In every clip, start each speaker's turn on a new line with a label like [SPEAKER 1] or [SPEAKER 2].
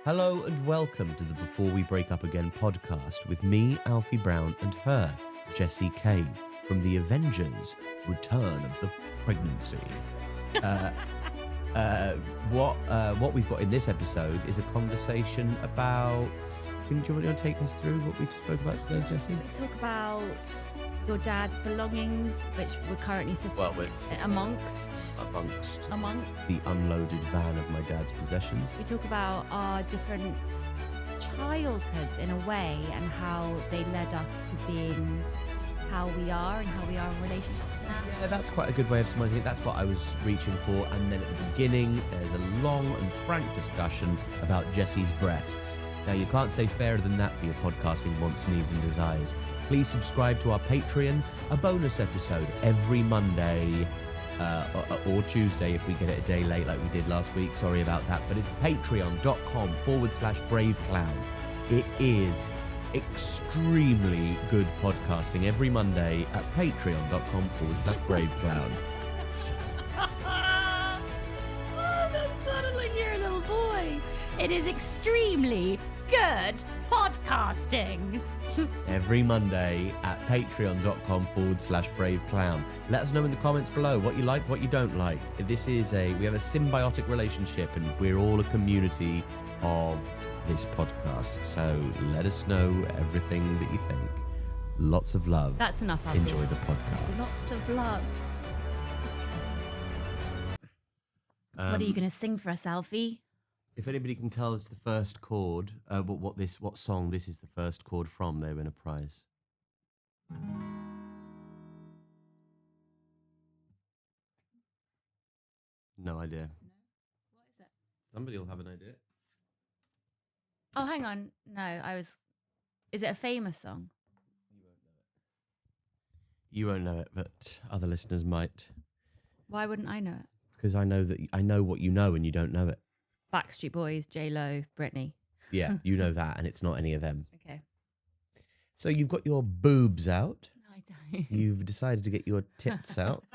[SPEAKER 1] Hello and welcome to the Before We Break Up Again podcast with me, Alfie Brown, and her, Jessie Cave, from the Avengers Return of the Pregnancy. What we've got in this episode is a conversation about... Do you want to take us through what we spoke about today, Jessie?
[SPEAKER 2] We talk about your dad's belongings, which we're currently sitting amongst
[SPEAKER 1] the unloaded van of my dad's possessions.
[SPEAKER 2] We talk about our different childhoods in a way and how they led us to being how we are and how we are in relationships now.
[SPEAKER 1] Yeah, that's quite a good way of summarising it. That's what I was reaching for. And then at the beginning, there's a long and frank discussion about Jessie's breasts. Now, you can't say fairer than that for your podcasting wants, needs and desires. Please subscribe to our Patreon, a bonus episode every Monday or Tuesday if we get it a day late like we did last week. Sorry about that. But it's patreon.com/braveclown. It is extremely good podcasting every Monday at patreon.com/braveclown.
[SPEAKER 2] Oh, that sounded like you're a little boy. It is extremely good podcasting.
[SPEAKER 1] Every Monday at patreon.com/braveclown. Let us know in the comments below what you like, what you don't like. We have a symbiotic relationship and we're all a community of this podcast. So let us know everything that you think. Lots of love.
[SPEAKER 2] That's enough, Alfie.
[SPEAKER 1] Enjoy the podcast.
[SPEAKER 2] Lots of love. What are you going to sing for us, Alfie?
[SPEAKER 1] If anybody can tell us the first chord, what song this is the first chord from, they win a prize. No idea.
[SPEAKER 2] No. What is it?
[SPEAKER 1] Somebody will have an idea.
[SPEAKER 2] Oh, hang on. No, Is it a famous song?
[SPEAKER 1] You won't know it, but other listeners might.
[SPEAKER 2] Why wouldn't I know it?
[SPEAKER 1] Because I know what you know and you don't know it.
[SPEAKER 2] Backstreet Boys, J-Lo, Britney.
[SPEAKER 1] Yeah, you know that, and it's not any of them.
[SPEAKER 2] Okay.
[SPEAKER 1] So you've got your boobs out.
[SPEAKER 2] No, I don't.
[SPEAKER 1] You've decided to get your tits out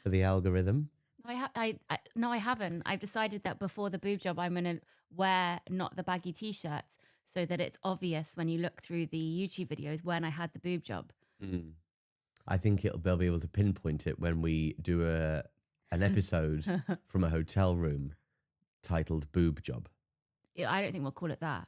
[SPEAKER 1] for the algorithm.
[SPEAKER 2] No, I haven't. I've decided that before the boob job, I'm going to wear not the baggy T-shirts so that it's obvious when you look through the YouTube videos when I had the boob job.
[SPEAKER 1] Mm. I think they'll be able to pinpoint it when we do an episode from a hotel room titled Boob Job.
[SPEAKER 2] I don't think we'll call it that.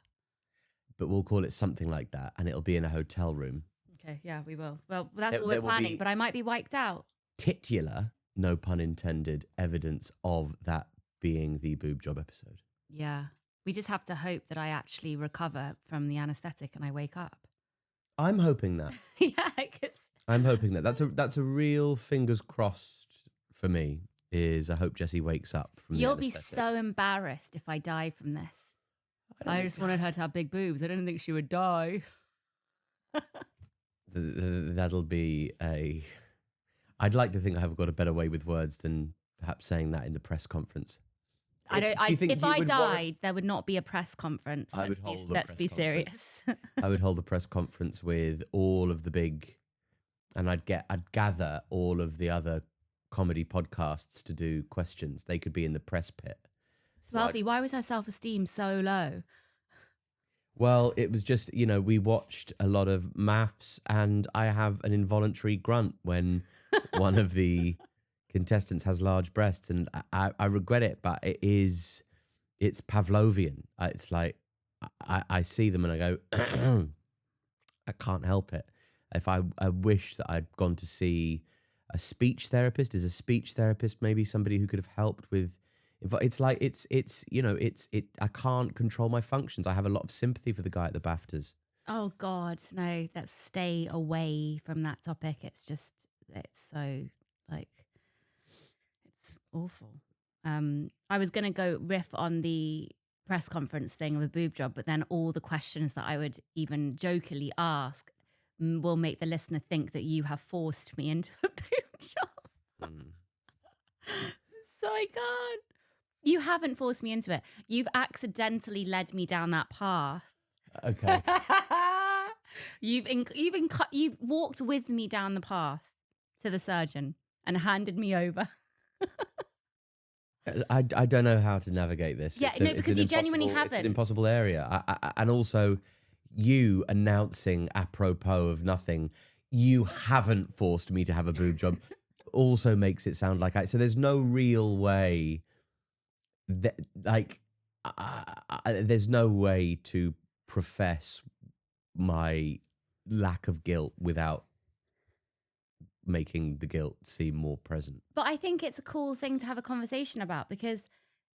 [SPEAKER 1] But we'll call it something like that, and it'll be in a hotel room.
[SPEAKER 2] Okay, yeah, we will. Well, that's what we're planning, but I might be wiped out.
[SPEAKER 1] Titular, no pun intended, evidence of that being the Boob Job episode.
[SPEAKER 2] Yeah. We just have to hope that I actually recover from the anaesthetic and I wake up.
[SPEAKER 1] I'm hoping that.
[SPEAKER 2] Yeah, because...
[SPEAKER 1] I'm hoping that. That's a real fingers crossed for me. I hope Jessie wakes up from
[SPEAKER 2] You'll
[SPEAKER 1] the
[SPEAKER 2] be so embarrassed if I die from this. I just wanted her to have big boobs. I didn't think she would die.
[SPEAKER 1] That'll be I'd like to think I've got a better way with words than perhaps saying that in the press conference.
[SPEAKER 2] If I died, there would not be a press conference. Let's be serious.
[SPEAKER 1] I would hold a press conference with all of the big, and I'd gather all of the other comedy podcasts to do questions. They could be in the press pit.
[SPEAKER 2] So Alfie, why was her self-esteem so low?
[SPEAKER 1] Well, it was just, we watched a lot of maths and I have an involuntary grunt when one of the contestants has large breasts, and I regret it, but it's Pavlovian. It's like, I see them and I go, I can't help it. If I wish that I'd gone to see a speech therapist. Is a speech therapist maybe somebody who could have helped with? It's like I can't control my functions. I have a lot of sympathy for the guy at the BAFTAs.
[SPEAKER 2] Oh God, no! Let's stay away from that topic. It's so it's awful. I was gonna go riff on the press conference thing of a boob job, but then all the questions that I would even jokingly ask will make the listener think that you have forced me into a boob job. So I can't. You haven't forced me into it. You've accidentally led me down that path.
[SPEAKER 1] Okay.
[SPEAKER 2] You've walked with me down the path to the surgeon and handed me over.
[SPEAKER 1] I don't know how to navigate this.
[SPEAKER 2] Yeah, no, because you genuinely
[SPEAKER 1] It's an
[SPEAKER 2] haven't.
[SPEAKER 1] impossible area. And also, you announcing apropos of nothing, you haven't forced me to have a boob job, also makes it sound like so there's no real way that, like, there's no way to profess my lack of guilt without making the guilt seem more present.
[SPEAKER 2] But I think it's a cool thing to have a conversation about, because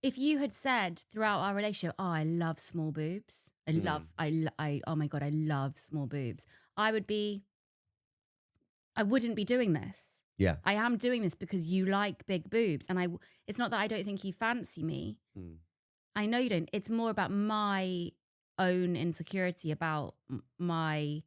[SPEAKER 2] if you had said throughout our relationship, "Oh, I love small boobs. Oh my God, I love small boobs," I wouldn't be doing this.
[SPEAKER 1] Yeah.
[SPEAKER 2] I am doing this because you like big boobs. And it's not that I don't think you fancy me. I know you don't. It's more about my own insecurity about my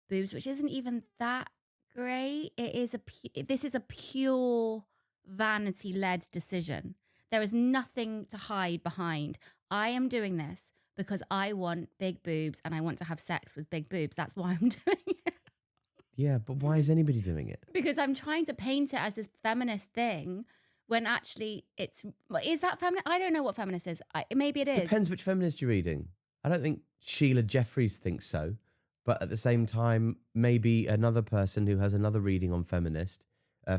[SPEAKER 2] boobs, which isn't even that great. This is a pure vanity-led decision. There is nothing to hide behind. I am doing this because I want big boobs and I want to have sex with big boobs. That's why I'm doing it.
[SPEAKER 1] Yeah, but why is anybody doing it?
[SPEAKER 2] Because I'm trying to paint it as this feminist thing when actually is that feminist? I don't know what feminist is. Maybe it is.
[SPEAKER 1] Depends which feminist you're reading. I don't think Sheila Jeffries thinks so. But at the same time, maybe another person who has another reading on feminist,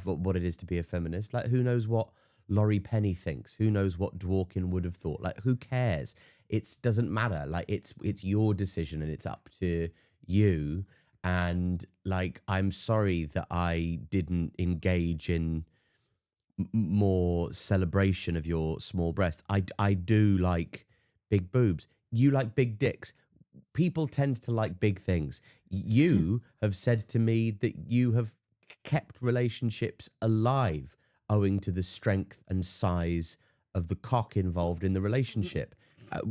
[SPEAKER 1] for what it is to be a feminist, like, who knows what Laurie Penny thinks? Who knows what Dworkin would have thought? Like, who cares? It doesn't matter. Like, it's your decision and it's up to you. And, like, I'm sorry that I didn't engage in more celebration of your small breast. I do like big boobs. You like big dicks. People tend to like big things. You have said to me that you have kept relationships alive owing to the strength and size of the cock involved in the relationship.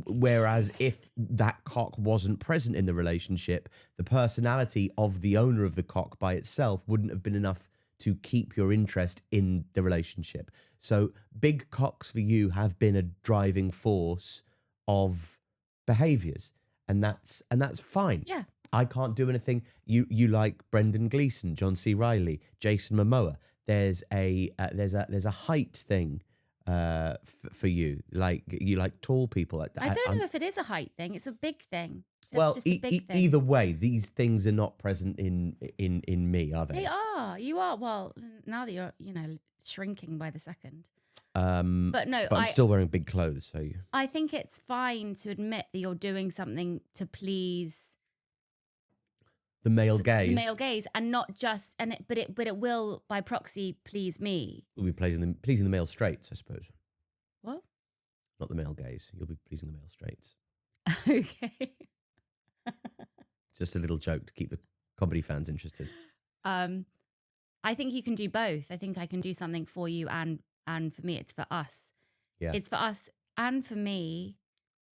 [SPEAKER 1] Whereas if that cock wasn't present in the relationship, the personality of the owner of the cock by itself wouldn't have been enough to keep your interest in the relationship. So big cocks for you have been a driving force of behaviors, and that's fine.
[SPEAKER 2] Yeah.
[SPEAKER 1] I can't do anything. You like Brendan Gleeson, John C. Reilly, Jason Momoa. There's a height thing for you. Like, you like tall people.
[SPEAKER 2] I don't know if it is a height thing. It's a big thing.
[SPEAKER 1] Well,
[SPEAKER 2] just a big thing.
[SPEAKER 1] either way, these things are not present in me, are they?
[SPEAKER 2] They are. You are. Well, now that you're, shrinking by the second. But no,
[SPEAKER 1] but I'm still wearing big clothes, so
[SPEAKER 2] I think it's fine to admit that you're doing something to please
[SPEAKER 1] the male gaze.
[SPEAKER 2] The male gaze, and not just but it will by proxy please me.
[SPEAKER 1] We'll be pleasing the male straights, I suppose.
[SPEAKER 2] What?
[SPEAKER 1] Not the male gaze. You'll be pleasing the male straights.
[SPEAKER 2] Okay.
[SPEAKER 1] Just a little joke to keep the comedy fans interested.
[SPEAKER 2] I think you can do both. I think I can do something for you and for me. It's for us.
[SPEAKER 1] Yeah.
[SPEAKER 2] It's for us and for me.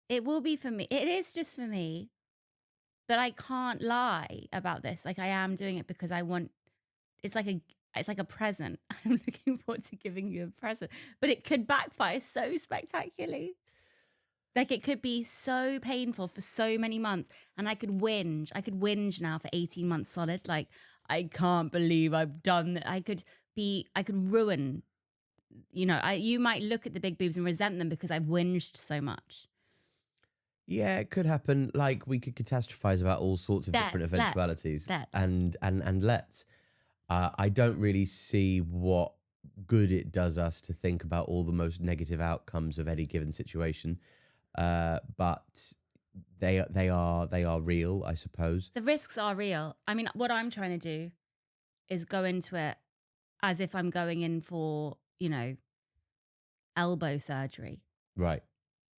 [SPEAKER 2] It will be for me. It is just for me. But I can't lie about this. Like, I am doing it because I want. It's like a present. I'm looking forward to giving you a present, but it could backfire so spectacularly. Like, it could be so painful for so many months, and I could whinge. I could whinge now for 18 months solid. Like, I can't believe I've done that. I could ruin. You might look at the big boobs and resent them because I've whinged so much.
[SPEAKER 1] Yeah, it could happen. Like, we could catastrophize about all sorts of different eventualities. And let's. I don't really see what good it does us to think about all the most negative outcomes of any given situation. But they are real, I suppose.
[SPEAKER 2] The risks are real. I mean, what I'm trying to do is go into it as if I'm going in for, elbow surgery.
[SPEAKER 1] Right.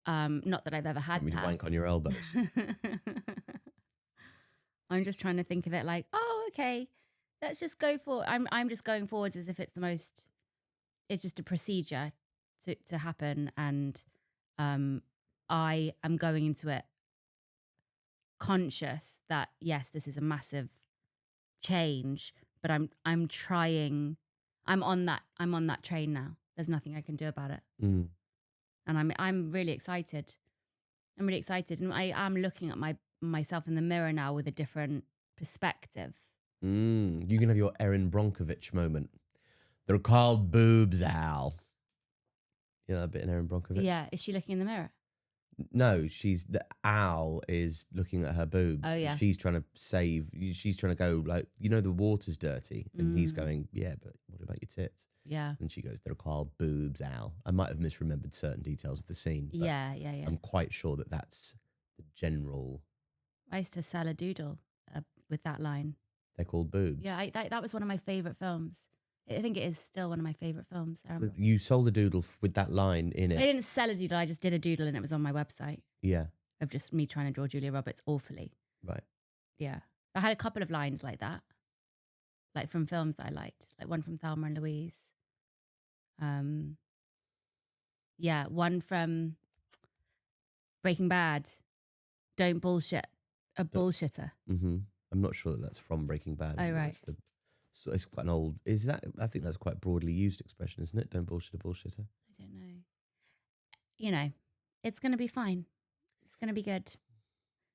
[SPEAKER 2] Not that I've ever had
[SPEAKER 1] that.
[SPEAKER 2] To
[SPEAKER 1] wank on your elbows.
[SPEAKER 2] I'm just trying to think of it like, oh, okay, let's just go for. I'm just going forwards as if it's the most. It's just a procedure to happen, and I am going into it conscious that yes, this is a massive change, but I'm trying. I'm on that train now. There's nothing I can do about it. And I'm really excited. I'm really excited, and I am looking at myself in the mirror now with a different perspective.
[SPEAKER 1] You can have your Erin Brockovich moment. They're called boobs, Al. You know, that bit in Erin Brockovich.
[SPEAKER 2] Yeah. Is she looking in the mirror?
[SPEAKER 1] No, the owl is looking at her boobs.
[SPEAKER 2] Oh, yeah.
[SPEAKER 1] She's trying to she's trying to go like, the water's dirty. And he's going, yeah, but what about your tits?
[SPEAKER 2] Yeah.
[SPEAKER 1] And she goes, they're called boobs, owl. I might have misremembered certain details of the scene. But
[SPEAKER 2] Yeah.
[SPEAKER 1] I'm quite sure that that's the general.
[SPEAKER 2] I used to sell a doodle with that line.
[SPEAKER 1] They're called boobs.
[SPEAKER 2] Yeah, that was one of my favourite films. I think it is still one of my favourite films.
[SPEAKER 1] So you sold a doodle with that line in it?
[SPEAKER 2] I didn't sell a doodle, I just did a doodle and it was on my website.
[SPEAKER 1] Yeah.
[SPEAKER 2] Of just me trying to draw Julia Roberts awfully.
[SPEAKER 1] Right.
[SPEAKER 2] Yeah. I had a couple of lines like that. Like from films that I liked. Like one from Thelma and Louise. Yeah, one from Breaking Bad. Don't bullshit a bullshitter.
[SPEAKER 1] Mm-hmm. I'm not sure that that's from Breaking Bad.
[SPEAKER 2] Oh, right.
[SPEAKER 1] So it's quite an old. Is that? I think that's quite a broadly used expression, isn't it? Don't bullshit a bullshitter.
[SPEAKER 2] I don't know. It's going to be fine. It's going to be good.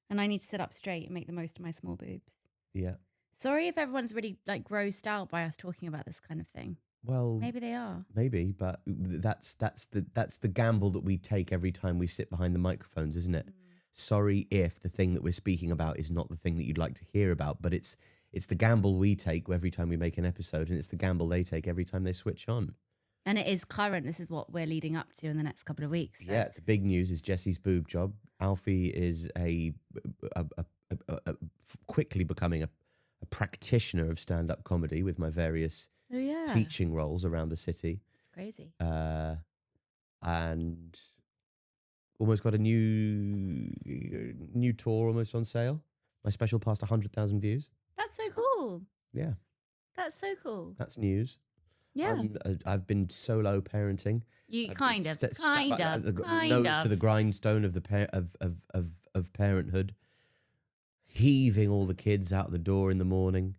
[SPEAKER 2] And I need to sit up straight and make the most of my small boobs.
[SPEAKER 1] Yeah.
[SPEAKER 2] Sorry if everyone's really like grossed out by us talking about this kind of thing.
[SPEAKER 1] Well,
[SPEAKER 2] maybe they are.
[SPEAKER 1] Maybe, but that's the gamble that we take every time we sit behind the microphones, isn't it? Sorry if the thing that we're speaking about is not the thing that you'd like to hear about, but it's the gamble we take every time we make an episode, and it's the gamble they take every time they switch on.
[SPEAKER 2] And it is current. This is what we're leading up to in the next couple of weeks. So.
[SPEAKER 1] Yeah, the big news is Jesse's boob job. Alfie is quickly becoming a practitioner of stand-up comedy with my various teaching roles around the city.
[SPEAKER 2] It's crazy.
[SPEAKER 1] And almost got a new tour almost on sale. My special passed 100,000 views.
[SPEAKER 2] That's so cool.
[SPEAKER 1] Yeah.
[SPEAKER 2] That's so cool.
[SPEAKER 1] That's news.
[SPEAKER 2] Yeah.
[SPEAKER 1] I've been solo parenting.
[SPEAKER 2] You kind of.
[SPEAKER 1] Nose to the grindstone of parenthood. Heaving all the kids out the door in the morning.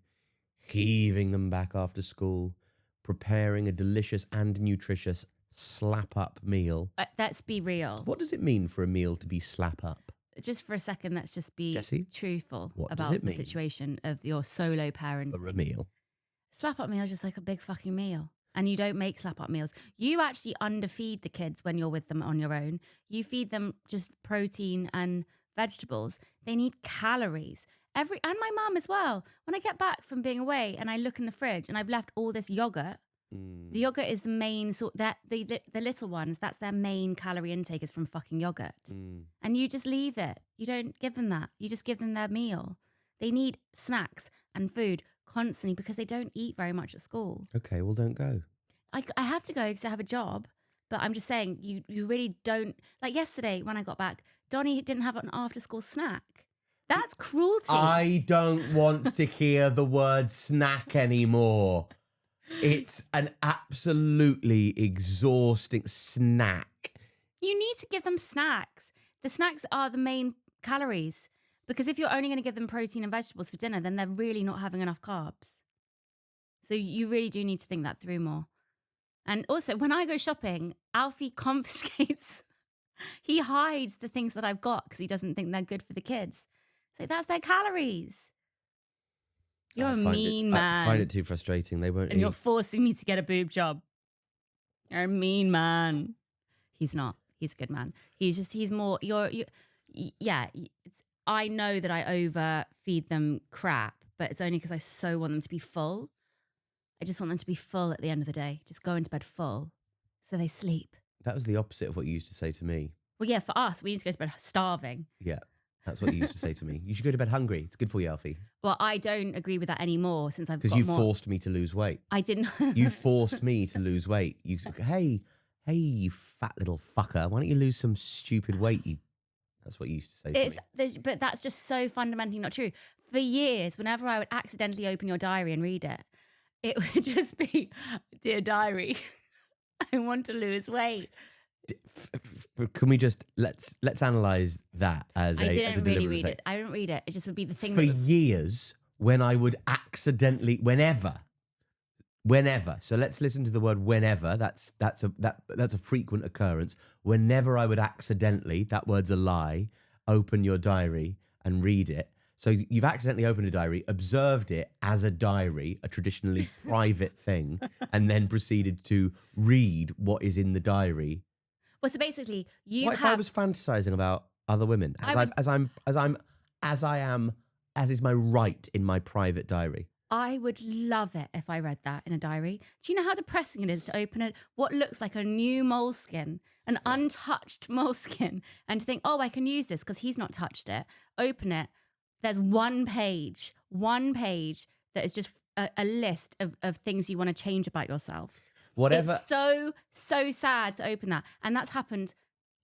[SPEAKER 1] Heaving them back after school. Preparing a delicious and nutritious slap-up meal.
[SPEAKER 2] Let's be real.
[SPEAKER 1] What does it mean for a meal to be slap-up?
[SPEAKER 2] Just for a second, let's just be
[SPEAKER 1] Jessie,
[SPEAKER 2] truthful
[SPEAKER 1] what
[SPEAKER 2] about
[SPEAKER 1] does it
[SPEAKER 2] the
[SPEAKER 1] mean
[SPEAKER 2] situation of your solo parent.
[SPEAKER 1] For a meal.
[SPEAKER 2] Slap-up meal is just like a big fucking meal. And you don't make slap-up meals. You actually underfeed the kids when you're with them on your own. You feed them just protein and vegetables. They need calories. And my mum as well. When I get back from being away and I look in the fridge and I've left all this yogurt, the yogurt is the main the little ones, that's their main calorie intake is from fucking yogurt. And you just leave it. You don't give them that. You just give them their meal. They need snacks and food constantly because they don't eat very much at school.
[SPEAKER 1] Okay, well, don't go.
[SPEAKER 2] I have to go because I have a job. But I'm just saying, you really don't. Like yesterday when I got back, Donnie didn't have an after-school snack. That's cruelty.
[SPEAKER 1] I don't want to hear the word snack anymore. It's an absolutely exhausting snack.
[SPEAKER 2] You need to give them snacks. The snacks are the main calories. Because if you're only going to give them protein and vegetables for dinner, then they're really not having enough carbs. So you really do need to think that through more. And also, when I go shopping, Alfie confiscates. He hides the things that I've got because he doesn't think they're good for the kids. So that's their calories. You're a mean man.
[SPEAKER 1] I find it too frustrating. They won't.
[SPEAKER 2] And you're forcing me to get a boob job. You're a mean man. He's not. He's a good man. He's more. Yeah. I know that I overfeed them crap, but it's only because I so want them to be full. I just want them to be full at the end of the day. Just go into bed full so they sleep.
[SPEAKER 1] That was the opposite of what you used to say to me.
[SPEAKER 2] Well, yeah, for us, we need to go to bed starving.
[SPEAKER 1] Yeah, that's what you used to say to me. You should go to bed hungry. It's good for you, Alfie.
[SPEAKER 2] Well, I don't agree with that anymore since I've got
[SPEAKER 1] Because you
[SPEAKER 2] more...
[SPEAKER 1] forced me to lose weight.
[SPEAKER 2] I didn't.
[SPEAKER 1] You forced me to lose weight. You said, hey, you fat little fucker. Why don't you lose some stupid weight? That's what you used to say to me.
[SPEAKER 2] But that's just so fundamentally not true. For years, whenever I would accidentally open your diary and read it, it would just be, dear diary, I want to lose weight.
[SPEAKER 1] Can we just let's analyze that as
[SPEAKER 2] I
[SPEAKER 1] a
[SPEAKER 2] didn't really read
[SPEAKER 1] thing.
[SPEAKER 2] it. I didn't read it. It just would be the thing.
[SPEAKER 1] For years, when I would accidentally, whenever. So let's listen to the word whenever. That's a frequent occurrence. Whenever I would accidentally, that word's a lie, open your diary and read it. So you've accidentally opened a diary, observed it as a diary, a traditionally private thing, and then proceeded to read what is in the diary
[SPEAKER 2] Well, so basically, you
[SPEAKER 1] What if I
[SPEAKER 2] have.
[SPEAKER 1] was fantasizing about other women
[SPEAKER 2] I would,
[SPEAKER 1] as I am, as is my right in my private diary?
[SPEAKER 2] I would love it if I read that in a diary. Do you know how depressing it is to open it, what looks like a new moleskin, an untouched moleskin, and to think, oh, I can use this because he's not touched it. Open it. There's one page that is just a list of things you want to change about yourself.
[SPEAKER 1] Whatever.
[SPEAKER 2] It's so sad to open that. And that's happened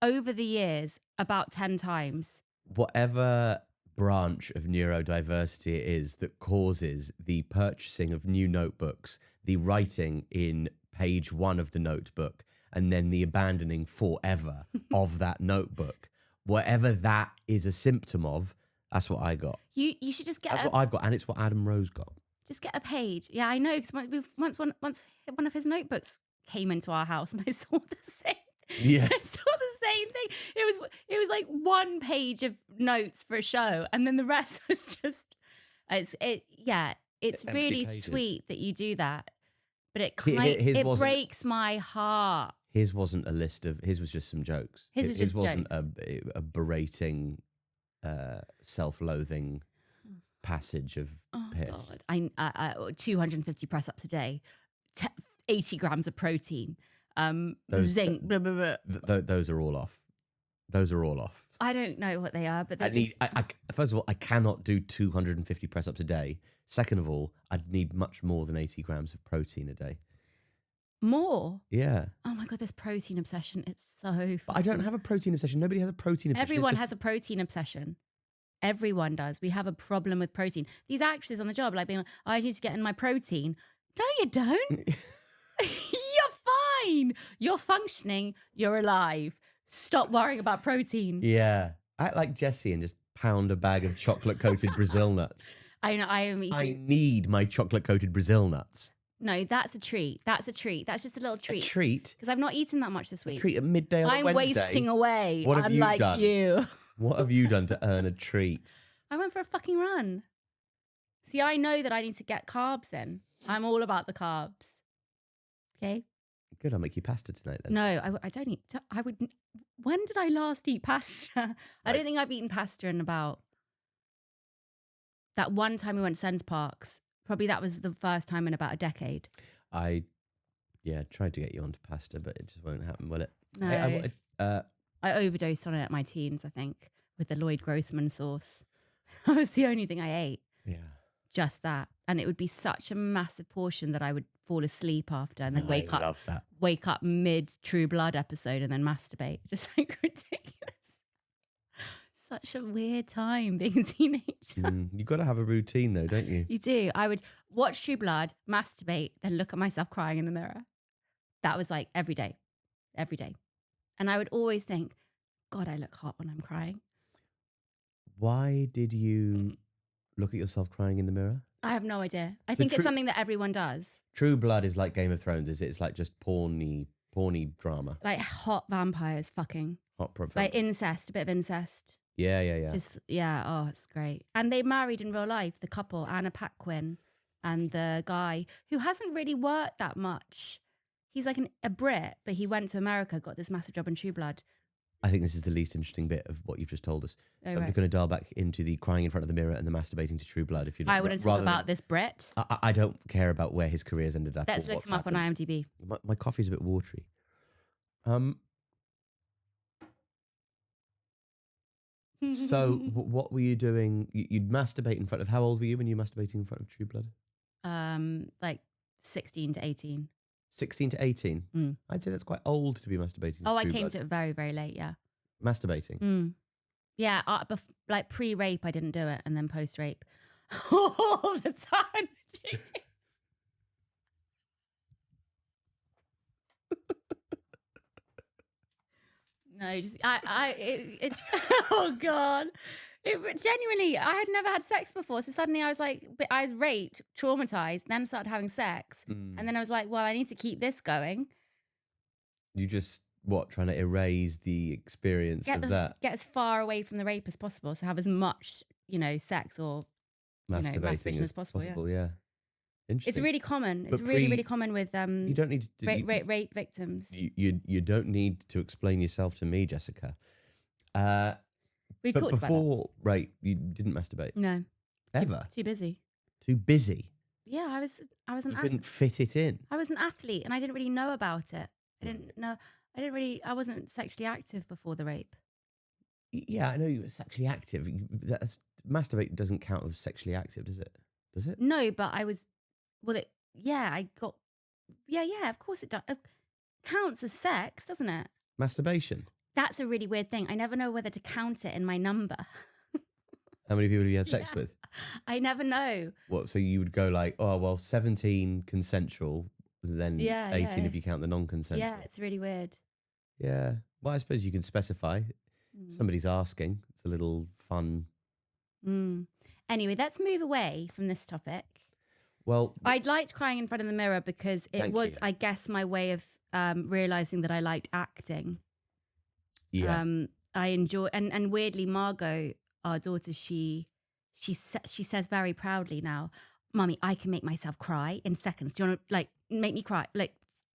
[SPEAKER 2] over the years about 10 times.
[SPEAKER 1] Whatever branch of neurodiversity it is that causes the purchasing of new notebooks, the writing in page 1 of the notebook, and then the abandoning forever of that notebook, whatever that is a symptom of, that's what I got.
[SPEAKER 2] You should just get
[SPEAKER 1] That's what I've got, and it's what Adam Rose got.
[SPEAKER 2] Just get a page. Yeah, I know, because once one of his notebooks came into our house and I saw the same.
[SPEAKER 1] Yeah.
[SPEAKER 2] I saw the same thing. It was like one page of notes for a show, and then the rest was just it's
[SPEAKER 1] Empty
[SPEAKER 2] really
[SPEAKER 1] pages.
[SPEAKER 2] Sweet that you do that, but it
[SPEAKER 1] His wasn't-
[SPEAKER 2] breaks my heart.
[SPEAKER 1] His wasn't a list of. His was just some jokes.
[SPEAKER 2] His
[SPEAKER 1] wasn't a berating, self-loathing passage of piss.
[SPEAKER 2] God. I 250 press ups a day, 80 grams of protein, zinc. Blah, blah, blah.
[SPEAKER 1] Those are all off. Those are all off.
[SPEAKER 2] I don't know what they are, but
[SPEAKER 1] I first of all, I cannot do 250 press ups a day. Second of all, I'd need much more than 80 grams of protein a day.
[SPEAKER 2] More?
[SPEAKER 1] Yeah.
[SPEAKER 2] Oh my God, this protein obsession. It's so
[SPEAKER 1] But I don't have a protein obsession. Nobody has a protein obsession.
[SPEAKER 2] Everyone has a protein obsession. Everyone does. We have a problem with protein. These actresses on the job, like being like, I need to get in my protein. No, you don't. You're fine. You're functioning. You're alive. Stop worrying about protein.
[SPEAKER 1] Yeah. Act like Jessie and just pound a bag of chocolate-coated Brazil nuts.
[SPEAKER 2] I know. I am eating.
[SPEAKER 1] I need my chocolate-coated Brazil nuts.
[SPEAKER 2] No, that's a treat. That's a treat. That's just a little treat.
[SPEAKER 1] A treat?
[SPEAKER 2] Because I've not eaten that much this week.
[SPEAKER 1] A treat at midday on a Wednesday?
[SPEAKER 2] I'm wasting away.
[SPEAKER 1] What have you
[SPEAKER 2] unlike
[SPEAKER 1] done?
[SPEAKER 2] you.
[SPEAKER 1] What have you done to earn a treat?
[SPEAKER 2] I went for a fucking run. See, I know that I need to get carbs in. I'm all about the carbs. Okay?
[SPEAKER 1] Good, I'll make you pasta tonight then.
[SPEAKER 2] No, I don't eat. I would. When did I last eat pasta? I don't think I've eaten pasta in about that one time we went to Sense Parks. Probably that was the first time in about a decade.
[SPEAKER 1] I tried to get you onto pasta, but it just won't happen, will it?
[SPEAKER 2] No.
[SPEAKER 1] Hey, I wanted,
[SPEAKER 2] I overdosed on it at my teens, I think, with the Lloyd Grossman sauce. That was the only thing I ate.
[SPEAKER 1] yeah.
[SPEAKER 2] Just that. And it would be such a massive portion that I would fall asleep after and then
[SPEAKER 1] I love that.
[SPEAKER 2] wake up mid True Blood episode and then masturbate. Just like ridiculous. Such a weird time being a teenager.
[SPEAKER 1] You've got to have a routine though, don't you?
[SPEAKER 2] You do. I would watch True Blood, masturbate, then look at myself crying in the mirror. That was like every day. Every day. And I would always think, God, I look hot when I'm crying.
[SPEAKER 1] Why did you look at yourself crying in the mirror?
[SPEAKER 2] I have no idea. I think it's something that everyone does.
[SPEAKER 1] True Blood is like Game of Thrones, is it? It's like just porny drama.
[SPEAKER 2] Like hot vampires fucking.
[SPEAKER 1] Hot profile.
[SPEAKER 2] Like incest, a bit of incest.
[SPEAKER 1] Yeah.
[SPEAKER 2] Just, yeah, oh, it's great. And they married in real life, the couple, Anna Paquin and the guy who hasn't really worked that much. He's like a Brit, but he went to America, got this massive job in True Blood.
[SPEAKER 1] I think this is the least interesting bit of what you've just told us.
[SPEAKER 2] Oh,
[SPEAKER 1] So
[SPEAKER 2] right.
[SPEAKER 1] I'm going to dial back into the crying in front of the mirror and the masturbating to True Blood. If you
[SPEAKER 2] I want to talk about this Brit.
[SPEAKER 1] I don't care about where his career's ended up.
[SPEAKER 2] Let's
[SPEAKER 1] or
[SPEAKER 2] look
[SPEAKER 1] what's
[SPEAKER 2] him up on
[SPEAKER 1] happened.
[SPEAKER 2] IMDb.
[SPEAKER 1] My coffee's a bit watery. So what were you doing? You'd masturbate in front of, how old were you when you were masturbating in front of True Blood?
[SPEAKER 2] Like 16 to 18.
[SPEAKER 1] 16 to 18?
[SPEAKER 2] Mm.
[SPEAKER 1] I'd say that's quite old to be masturbating.
[SPEAKER 2] Oh, I
[SPEAKER 1] True
[SPEAKER 2] came
[SPEAKER 1] Blood.
[SPEAKER 2] to it very, very late, yeah.
[SPEAKER 1] Masturbating?
[SPEAKER 2] Yeah, like pre-rape, I didn't do it. And then post-rape, all the time. No, just it's oh God. Genuinely, I had never had sex before. So suddenly I was like, I was raped, traumatized, then started having sex. And then I was like, well, I need to keep this going.
[SPEAKER 1] You just, trying to erase the experience of that?
[SPEAKER 2] Get as far away from the rape as possible. So have as much, sex or
[SPEAKER 1] Masturbating
[SPEAKER 2] masturbation as possible.
[SPEAKER 1] yeah. Interesting.
[SPEAKER 2] It's really common. It's
[SPEAKER 1] But
[SPEAKER 2] really common with
[SPEAKER 1] you don't need to.
[SPEAKER 2] rape victims.
[SPEAKER 1] You don't need to explain yourself to me, Jessica.
[SPEAKER 2] We've
[SPEAKER 1] But
[SPEAKER 2] talked about
[SPEAKER 1] before rape, you didn't masturbate
[SPEAKER 2] that. No,
[SPEAKER 1] ever.
[SPEAKER 2] too busy.
[SPEAKER 1] Too busy.
[SPEAKER 2] Yeah, I was an
[SPEAKER 1] You couldn't fit it in.
[SPEAKER 2] I was an athlete, and I didn't really know about it. I didn't know. I wasn't sexually active before the rape.
[SPEAKER 1] Yeah, I know you were sexually active. Masturbate doesn't count as sexually active, does it? Does it?
[SPEAKER 2] No, but I was. Well, I got. Yeah. Of course it does. It counts as sex, doesn't it?
[SPEAKER 1] Masturbation.
[SPEAKER 2] That's a really weird thing. I never know whether to count it in my number.
[SPEAKER 1] How many people have you had sex with?
[SPEAKER 2] I never know.
[SPEAKER 1] What? So you would go like, oh well, 17 consensual, then 18 if you count the non-consensual.
[SPEAKER 2] Yeah, it's really weird.
[SPEAKER 1] Yeah. Well, I suppose you can specify. Somebody's asking. It's a little fun.
[SPEAKER 2] Anyway, let's move away from this topic.
[SPEAKER 1] Well,
[SPEAKER 2] I liked crying in front of the mirror because it was, I guess, my way of realizing that I liked acting.
[SPEAKER 1] Yeah.
[SPEAKER 2] I enjoy, and weirdly, Margot, our daughter, she says very proudly now, "Mummy, I can make myself cry in seconds. Do you want to make me cry?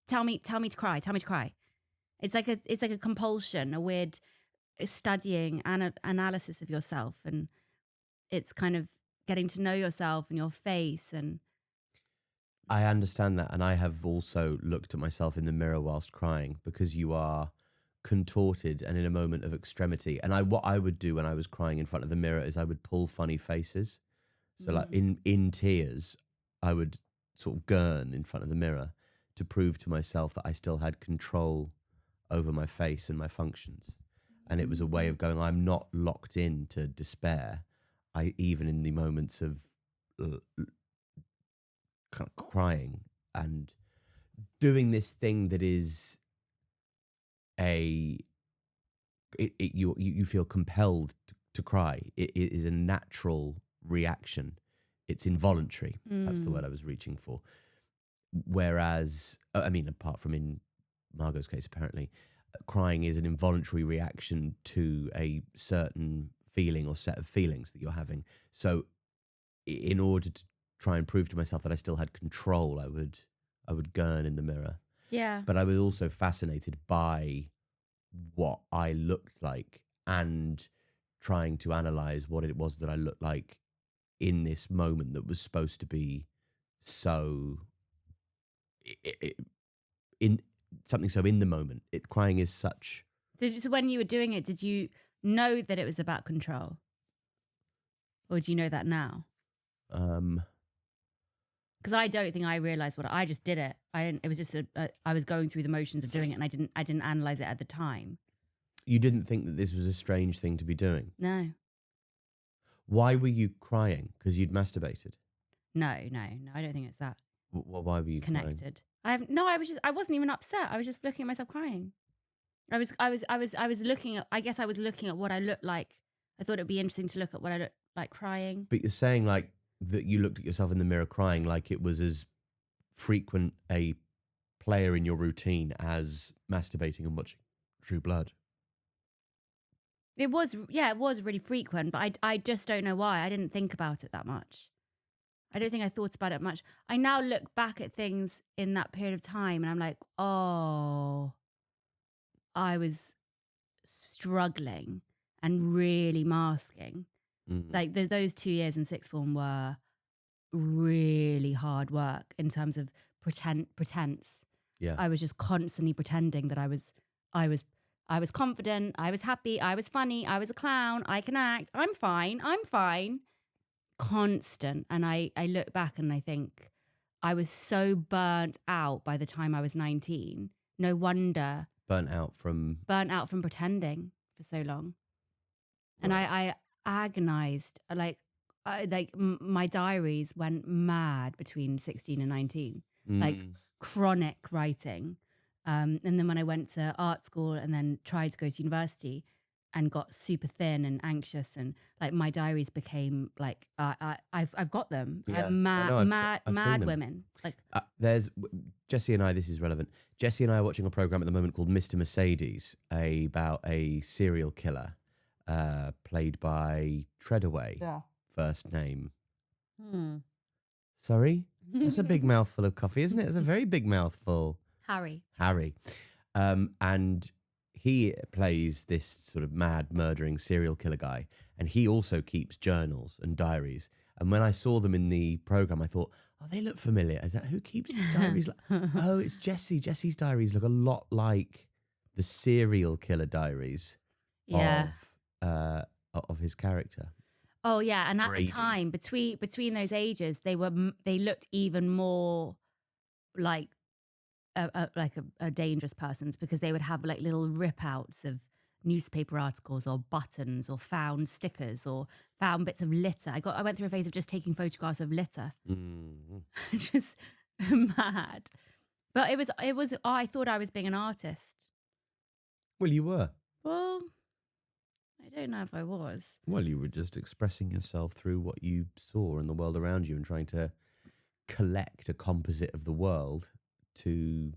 [SPEAKER 2] Tell me to cry. Tell me to cry." It's like a compulsion, a weird studying and analysis of yourself, and it's kind of getting to know yourself and your face. And
[SPEAKER 1] I understand that, and I have also looked at myself in the mirror whilst crying, because you are contorted and in a moment of extremity. And what I would do when I was crying in front of the mirror is I would pull funny faces. So like in tears, I would sort of gurn in front of the mirror to prove to myself that I still had control over my face and my functions. And it was a way of going, I'm not locked into despair. Even in the moments of crying and doing this thing that is you feel compelled to cry. It is a natural reaction. It's involuntary. That's the word I was reaching for. Whereas, I mean, apart from in Margot's case, apparently, crying is an involuntary reaction to a certain feeling or set of feelings that you're having. So in order to try and prove to myself that I still had control, I would gurn in the mirror.
[SPEAKER 2] yeah,
[SPEAKER 1] But I was also fascinated by what I looked like and trying to analyze what it was that I looked like in this moment that was supposed to be so in something so in the moment. Crying is such.
[SPEAKER 2] so when you were doing it, did you know that it was about control, or do you know that now? Because I don't think I realized I just did it. It was just I was going through the motions of doing it, and I didn't analyze it at the time.
[SPEAKER 1] You didn't think that this was a strange thing to be doing?
[SPEAKER 2] No.
[SPEAKER 1] Why were you crying? Because you'd masturbated?
[SPEAKER 2] No, I don't think it's that
[SPEAKER 1] Why were you
[SPEAKER 2] connected.
[SPEAKER 1] crying?
[SPEAKER 2] I wasn't even upset. I was just looking at myself crying. I was looking at, I guess I was looking at what I looked like. I thought it'd be interesting to look at what I looked like crying.
[SPEAKER 1] But you're saying like that you looked at yourself in the mirror crying like it was as frequent a player in your routine as masturbating and watching True Blood.
[SPEAKER 2] It was really frequent, but I just don't know why. I didn't think about it that much. I don't think I thought about it much. I now look back at things in that period of time and I'm like, oh, I was struggling and really masking. Like those 2 years in sixth form were really hard work in terms of pretense.
[SPEAKER 1] Yeah.
[SPEAKER 2] I was just constantly pretending that I was confident, I was happy, I was funny, I was a clown, I can act, I'm fine. Constant. And I look back and I think I was so burnt out by the time I was 19. No wonder.
[SPEAKER 1] Burnt out from
[SPEAKER 2] pretending for so long. And I agonized. My diaries went mad between 16 and 19. Like chronic writing. And then when I went to art school and then tried to go to university and got super thin and anxious, and like my diaries became like I've got them.
[SPEAKER 1] Yeah.
[SPEAKER 2] Mad women. Like
[SPEAKER 1] there's Jessie and I. This is relevant. Jessie and I are watching a program at the moment called Mr. Mercedes, about a serial killer, played by Treadaway.
[SPEAKER 2] Yeah.
[SPEAKER 1] First name. Sorry. That's a big mouthful of coffee, isn't it? It's a very big mouthful.
[SPEAKER 2] Harry.
[SPEAKER 1] Harry. And he plays this sort of mad murdering serial killer guy. And he also keeps journals and diaries. And when I saw them in the program, I thought, oh, they look familiar. Is that who keeps diaries? Oh, it's Jesse. Jesse's diaries look a lot like the serial killer diaries
[SPEAKER 2] Yeah.
[SPEAKER 1] of his character.
[SPEAKER 2] Oh yeah, and at
[SPEAKER 1] Brady.
[SPEAKER 2] the time between those ages, they looked even more like a dangerous person's, because they would have like little rip outs of newspaper articles or buttons or found stickers or found bits of litter. I went through a phase of just taking photographs of litter. Just mad. But it was I thought I was being an artist.
[SPEAKER 1] Well, you were.
[SPEAKER 2] Well, I don't know if I was.
[SPEAKER 1] Well, you were just expressing yourself through what you saw in the world around you and trying to collect a composite of the world to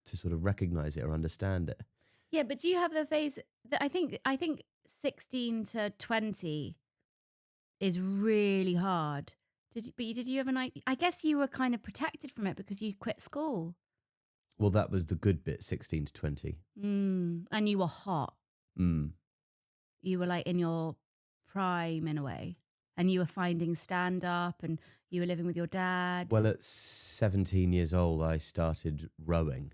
[SPEAKER 1] sort of recognize it or understand it.
[SPEAKER 2] Yeah, but do you have the phase that I think 16 to 20 is really hard. Did you have an I guess you were kind of protected from it because you quit school.
[SPEAKER 1] Well, that was the good bit, 16 to 20.
[SPEAKER 2] And you were hot.
[SPEAKER 1] Mm.
[SPEAKER 2] You were like in your prime in a way. And you were finding stand up and you were living with your dad.
[SPEAKER 1] Well, at 17 years old, I started rowing.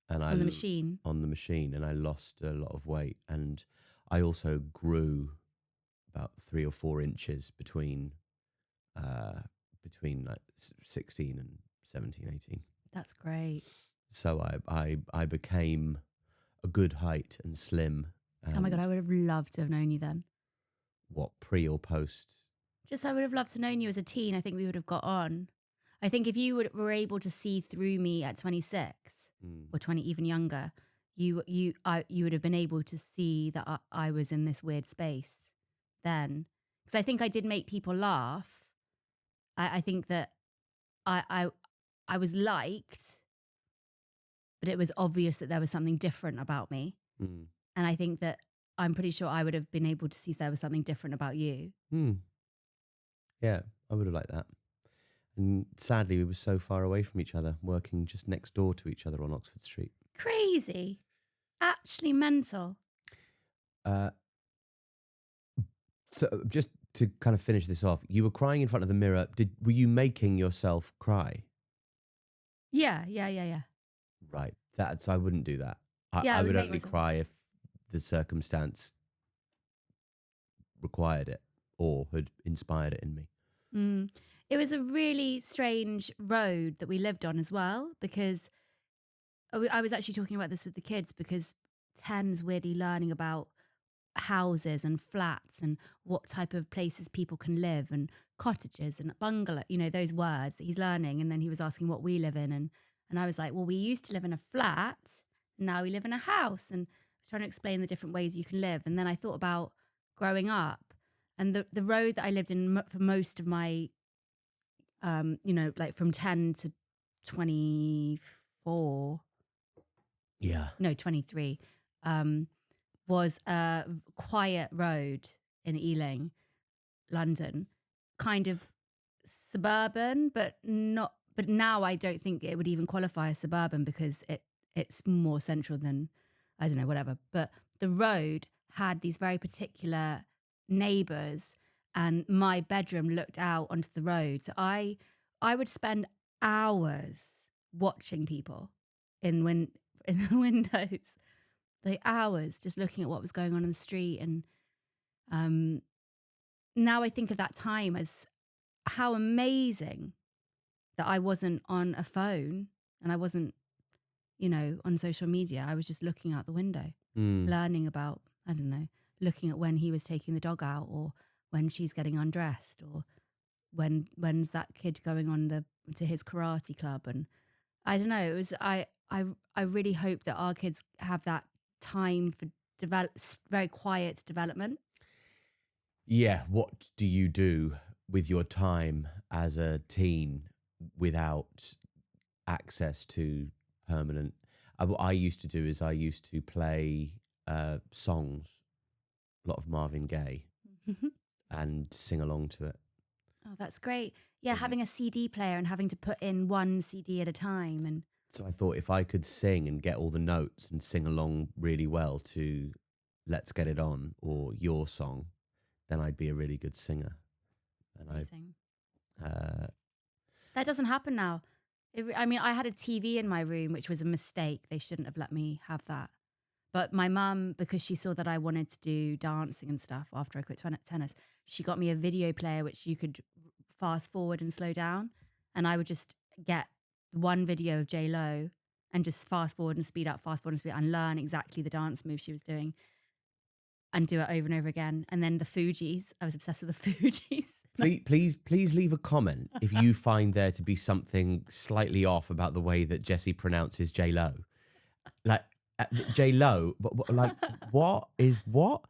[SPEAKER 1] And
[SPEAKER 2] on the machine.
[SPEAKER 1] On the machine. And I lost a lot of weight. And I also grew about 3 or 4 inches between like 16 and 17, 18.
[SPEAKER 2] That's great.
[SPEAKER 1] So I became a good height and slim.
[SPEAKER 2] Oh my God, I would have loved to have known you then.
[SPEAKER 1] What, pre or post?
[SPEAKER 2] Just I would have loved to known you as a teen. I think we would have got on. I think if you were able to see through me at 26 or 20, even younger, you would have been able to see that I was in this weird space then. Because I think I did make people laugh. I think that I was liked, but it was obvious that there was something different about me. And I think that I'm pretty sure I would have been able to see there was something different about you.
[SPEAKER 1] Yeah, I would have liked that. And sadly, we were so far away from each other, working just next door to each other on Oxford Street.
[SPEAKER 2] Crazy. Actually mental.
[SPEAKER 1] So just to kind of finish this off, you were crying in front of the mirror. Were you making yourself cry?
[SPEAKER 2] Yeah.
[SPEAKER 1] Right. So I wouldn't do that.
[SPEAKER 2] Yeah,
[SPEAKER 1] I would only cry if the circumstance required it or had inspired it in me.
[SPEAKER 2] It was a really strange road that we lived on as well, because I was actually talking about this with the kids, because Ten's weirdly learning about houses and flats and what type of places people can live and cottages and bungalow, those words that he's learning. And then he was asking what we live in. And I was like, well, we used to live in a flat. Now we live in a house. And I was trying to explain the different ways you can live. And then I thought about growing up and the road that I lived in for most of my, like from 10 to 24.
[SPEAKER 1] Yeah.
[SPEAKER 2] No, 23. Was a quiet road in Ealing, London, kind of suburban, but not. But now I don't think it would even qualify as suburban because it's more central than, I don't know, whatever. But the road had these very particular neighbours, and my bedroom looked out onto the road. So I would spend hours watching people in the windows. Like hours just looking at what was going on in the street. And now I think of that time as how amazing that I wasn't on a phone and I wasn't, on social media. I was just looking out the window, learning about, I don't know, looking at when he was taking the dog out or when she's getting undressed or when's that kid going on to his karate club. And I don't know, it was, I really hope that our kids have that time for very quiet development.
[SPEAKER 1] Yeah. What do you do with your time as a teen without access to permanent? What I used to do is I used to play songs, a lot of Marvin Gaye, and sing along to it.
[SPEAKER 2] Oh, that's great. Yeah,
[SPEAKER 1] And
[SPEAKER 2] having a CD player and having to put in one CD at a time. And
[SPEAKER 1] so I thought if I could sing and get all the notes and sing along really well to Let's Get It On or Your Song, then I'd be a really good singer. And
[SPEAKER 2] amazing.
[SPEAKER 1] uh,
[SPEAKER 2] That doesn't happen now. I mean, I had a TV in my room, which was a mistake. They shouldn't have let me have that. But my mum, because she saw that I wanted to do dancing and stuff after I quit tennis, she got me a video player which you could fast forward and slow down. And I would just get one video of J Lo and just fast forward and speed up, fast forward and speed up, and learn exactly the dance moves she was doing and do it over and over again. And then the Fugees, I was obsessed with the Fugees.
[SPEAKER 1] please leave a comment if you find there to be something slightly off about the way that Jessie pronounces J Lo. Like J Lo, like what is what?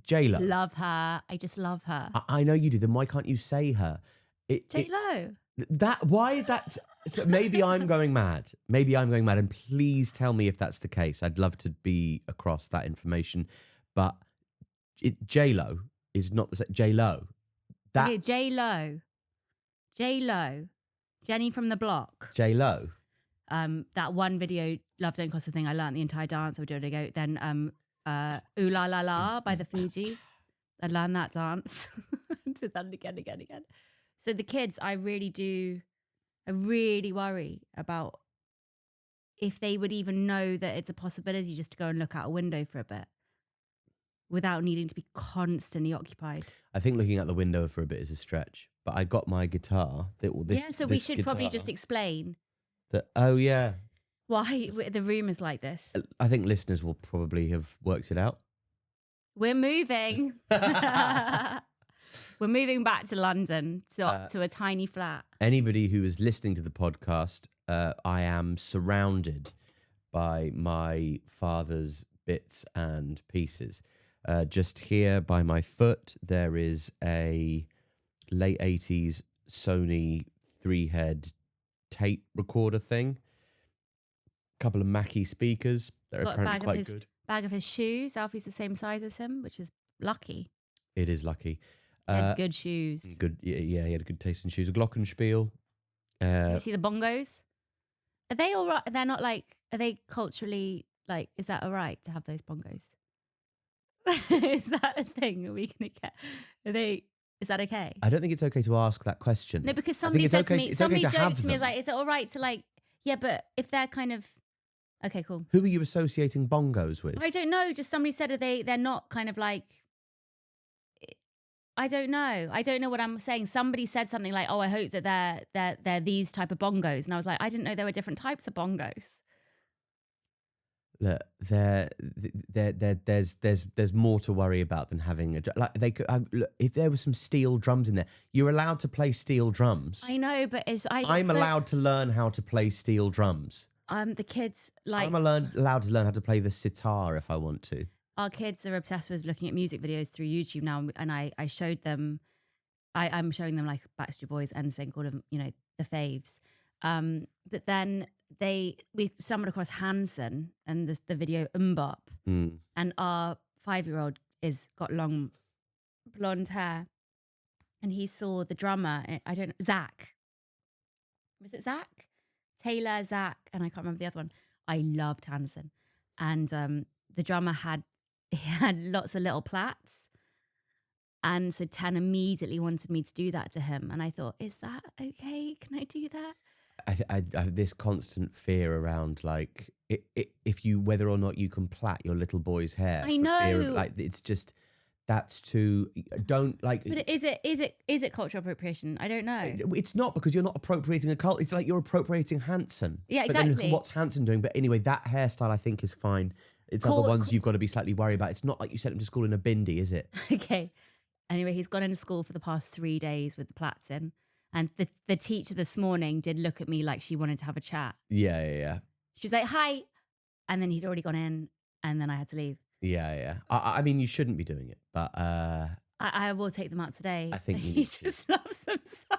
[SPEAKER 1] J Lo.
[SPEAKER 2] Love her. I just love her.
[SPEAKER 1] I know you do. Then why can't you say her?
[SPEAKER 2] J Lo.
[SPEAKER 1] That why that? So maybe I'm going mad. Maybe I'm going mad. And please tell me if that's the case. I'd love to be across that information. But J Lo is not the J Lo. That
[SPEAKER 2] Okay, J Lo, Jenny from the Block.
[SPEAKER 1] J Lo.
[SPEAKER 2] That one video, Love Don't Cost a Thing. I learned the entire dance. I would do it again. Then Ooh La La La by the Fugees. I learned that dance. Did that again. So the kids, I really worry about if they would even know that it's a possibility just to go and look out a window for a bit without needing to be constantly occupied.
[SPEAKER 1] I think looking out the window for a bit is a stretch. But I got my guitar.
[SPEAKER 2] So we should probably just explain
[SPEAKER 1] Oh yeah.
[SPEAKER 2] why the room is like this.
[SPEAKER 1] I think listeners will probably have worked it out.
[SPEAKER 2] We're moving. We're moving back to London to a tiny flat.
[SPEAKER 1] Anybody who is listening to the podcast, I am surrounded by my father's bits and pieces. Just here by my foot, there is a late 80s Sony 3-head tape recorder thing. A couple of Mackie speakers. They're apparently quite good.
[SPEAKER 2] Bag of his shoes. Alfie's the same size as him, which is lucky.
[SPEAKER 1] It is lucky.
[SPEAKER 2] He had good shoes.
[SPEAKER 1] Good, yeah, he had a good taste in shoes. A Glockenspiel.
[SPEAKER 2] You see the bongos? Are they all right? They're not like, are they culturally, like, is that all right to have those bongos? Is that a thing? Are we going to get, is that okay?
[SPEAKER 1] I don't think it's okay to ask that question.
[SPEAKER 2] No, because somebody said to me, somebody joked to me, like, is it all right to like, yeah, but if they're kind of, okay, cool.
[SPEAKER 1] Who are you associating bongos with?
[SPEAKER 2] I don't know. Just somebody said they're not kind of like, I don't know. I don't know what I'm saying. Somebody said something like, "Oh, I hope that they're these type of bongos," and I was like, I didn't know there were different types of bongos.
[SPEAKER 1] Look, there's more to worry about than having like they could. Look, if there was some steel drums in there, you're allowed to play steel drums.
[SPEAKER 2] I know, but
[SPEAKER 1] I'm allowed to learn how to play steel drums.
[SPEAKER 2] The kids like
[SPEAKER 1] I'm allowed to learn how to play the sitar if I want to.
[SPEAKER 2] Our kids are obsessed with looking at music videos through YouTube now, and I showed them. I'm showing them like Backstreet Boys and NSYNC, all of them, the faves. But then we stumbled across Hanson and the video Mbop, and our 5-year-old got long blonde hair, and he saw the drummer. I don't know, Zach. Was it Zach? Taylor, Zach, and I can't remember the other one. I loved Hanson, and the drummer had lots of little plaits. And so Tan immediately wanted me to do that to him. And I thought, is that okay? Can I do that?
[SPEAKER 1] I have this constant fear around like if you whether or not you can plait your little boy's hair.
[SPEAKER 2] I know.
[SPEAKER 1] Like it's just that's too don't like.
[SPEAKER 2] But is it cultural appropriation? I don't know.
[SPEAKER 1] It's not, because you're not appropriating a cult. It's like you're appropriating Hanson.
[SPEAKER 2] Yeah, exactly.
[SPEAKER 1] But then what's Hanson doing? But anyway, that hairstyle I think is fine. It's other ones you've got to be slightly worried about. It's not like you sent him to school in a bindi, is it?
[SPEAKER 2] Okay. Anyway, he's gone into school for the past 3 days with the plaits in. And the teacher this morning did look at me like she wanted to have a chat.
[SPEAKER 1] Yeah.
[SPEAKER 2] She was like, hi. And then he'd already gone in, and then I had to leave.
[SPEAKER 1] Yeah. I mean, you shouldn't be doing it, but...
[SPEAKER 2] I will take them out today.
[SPEAKER 1] I think
[SPEAKER 2] he just loves them so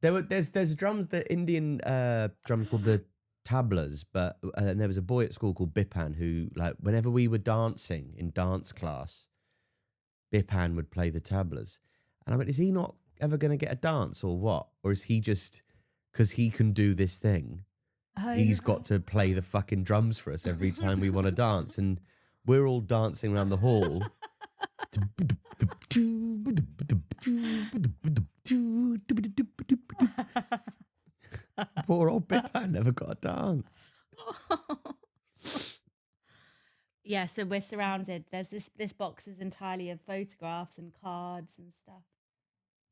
[SPEAKER 2] much.
[SPEAKER 1] There's drums, the Indian drum called the tablas, but and there was a boy at school called Bipan who, like, whenever we were dancing in dance class, Bipan would play the tablas. And I went, is he not ever going to get a dance or what? Or is he just, because he can do this thing, he's got to play the fucking drums for us every time we want to dance? And we're all dancing around the hall. Poor old Pippa never got a dance.
[SPEAKER 2] Yeah, so we're surrounded. There's this box is entirely of photographs and cards and stuff.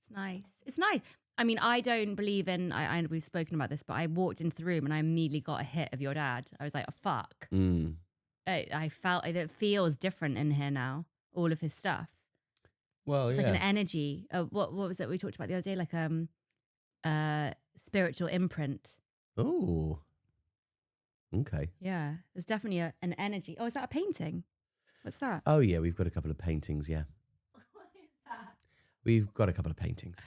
[SPEAKER 2] It's nice. It's nice. I mean, I don't believe in. We've spoken about this, but I walked into the room and I immediately got a hit of your dad. I was like, oh, fuck. I felt it feels different in here now. All of his stuff.
[SPEAKER 1] Well,
[SPEAKER 2] It's
[SPEAKER 1] yeah.
[SPEAKER 2] like an energy. What was it we talked about the other day? Like spiritual imprint.
[SPEAKER 1] Oh. Okay.
[SPEAKER 2] Yeah, there's definitely an energy. Oh, is that a painting? What's that?
[SPEAKER 1] Oh, yeah, we've got a couple of paintings, yeah.
[SPEAKER 2] What is that?
[SPEAKER 1] We've got a couple of paintings.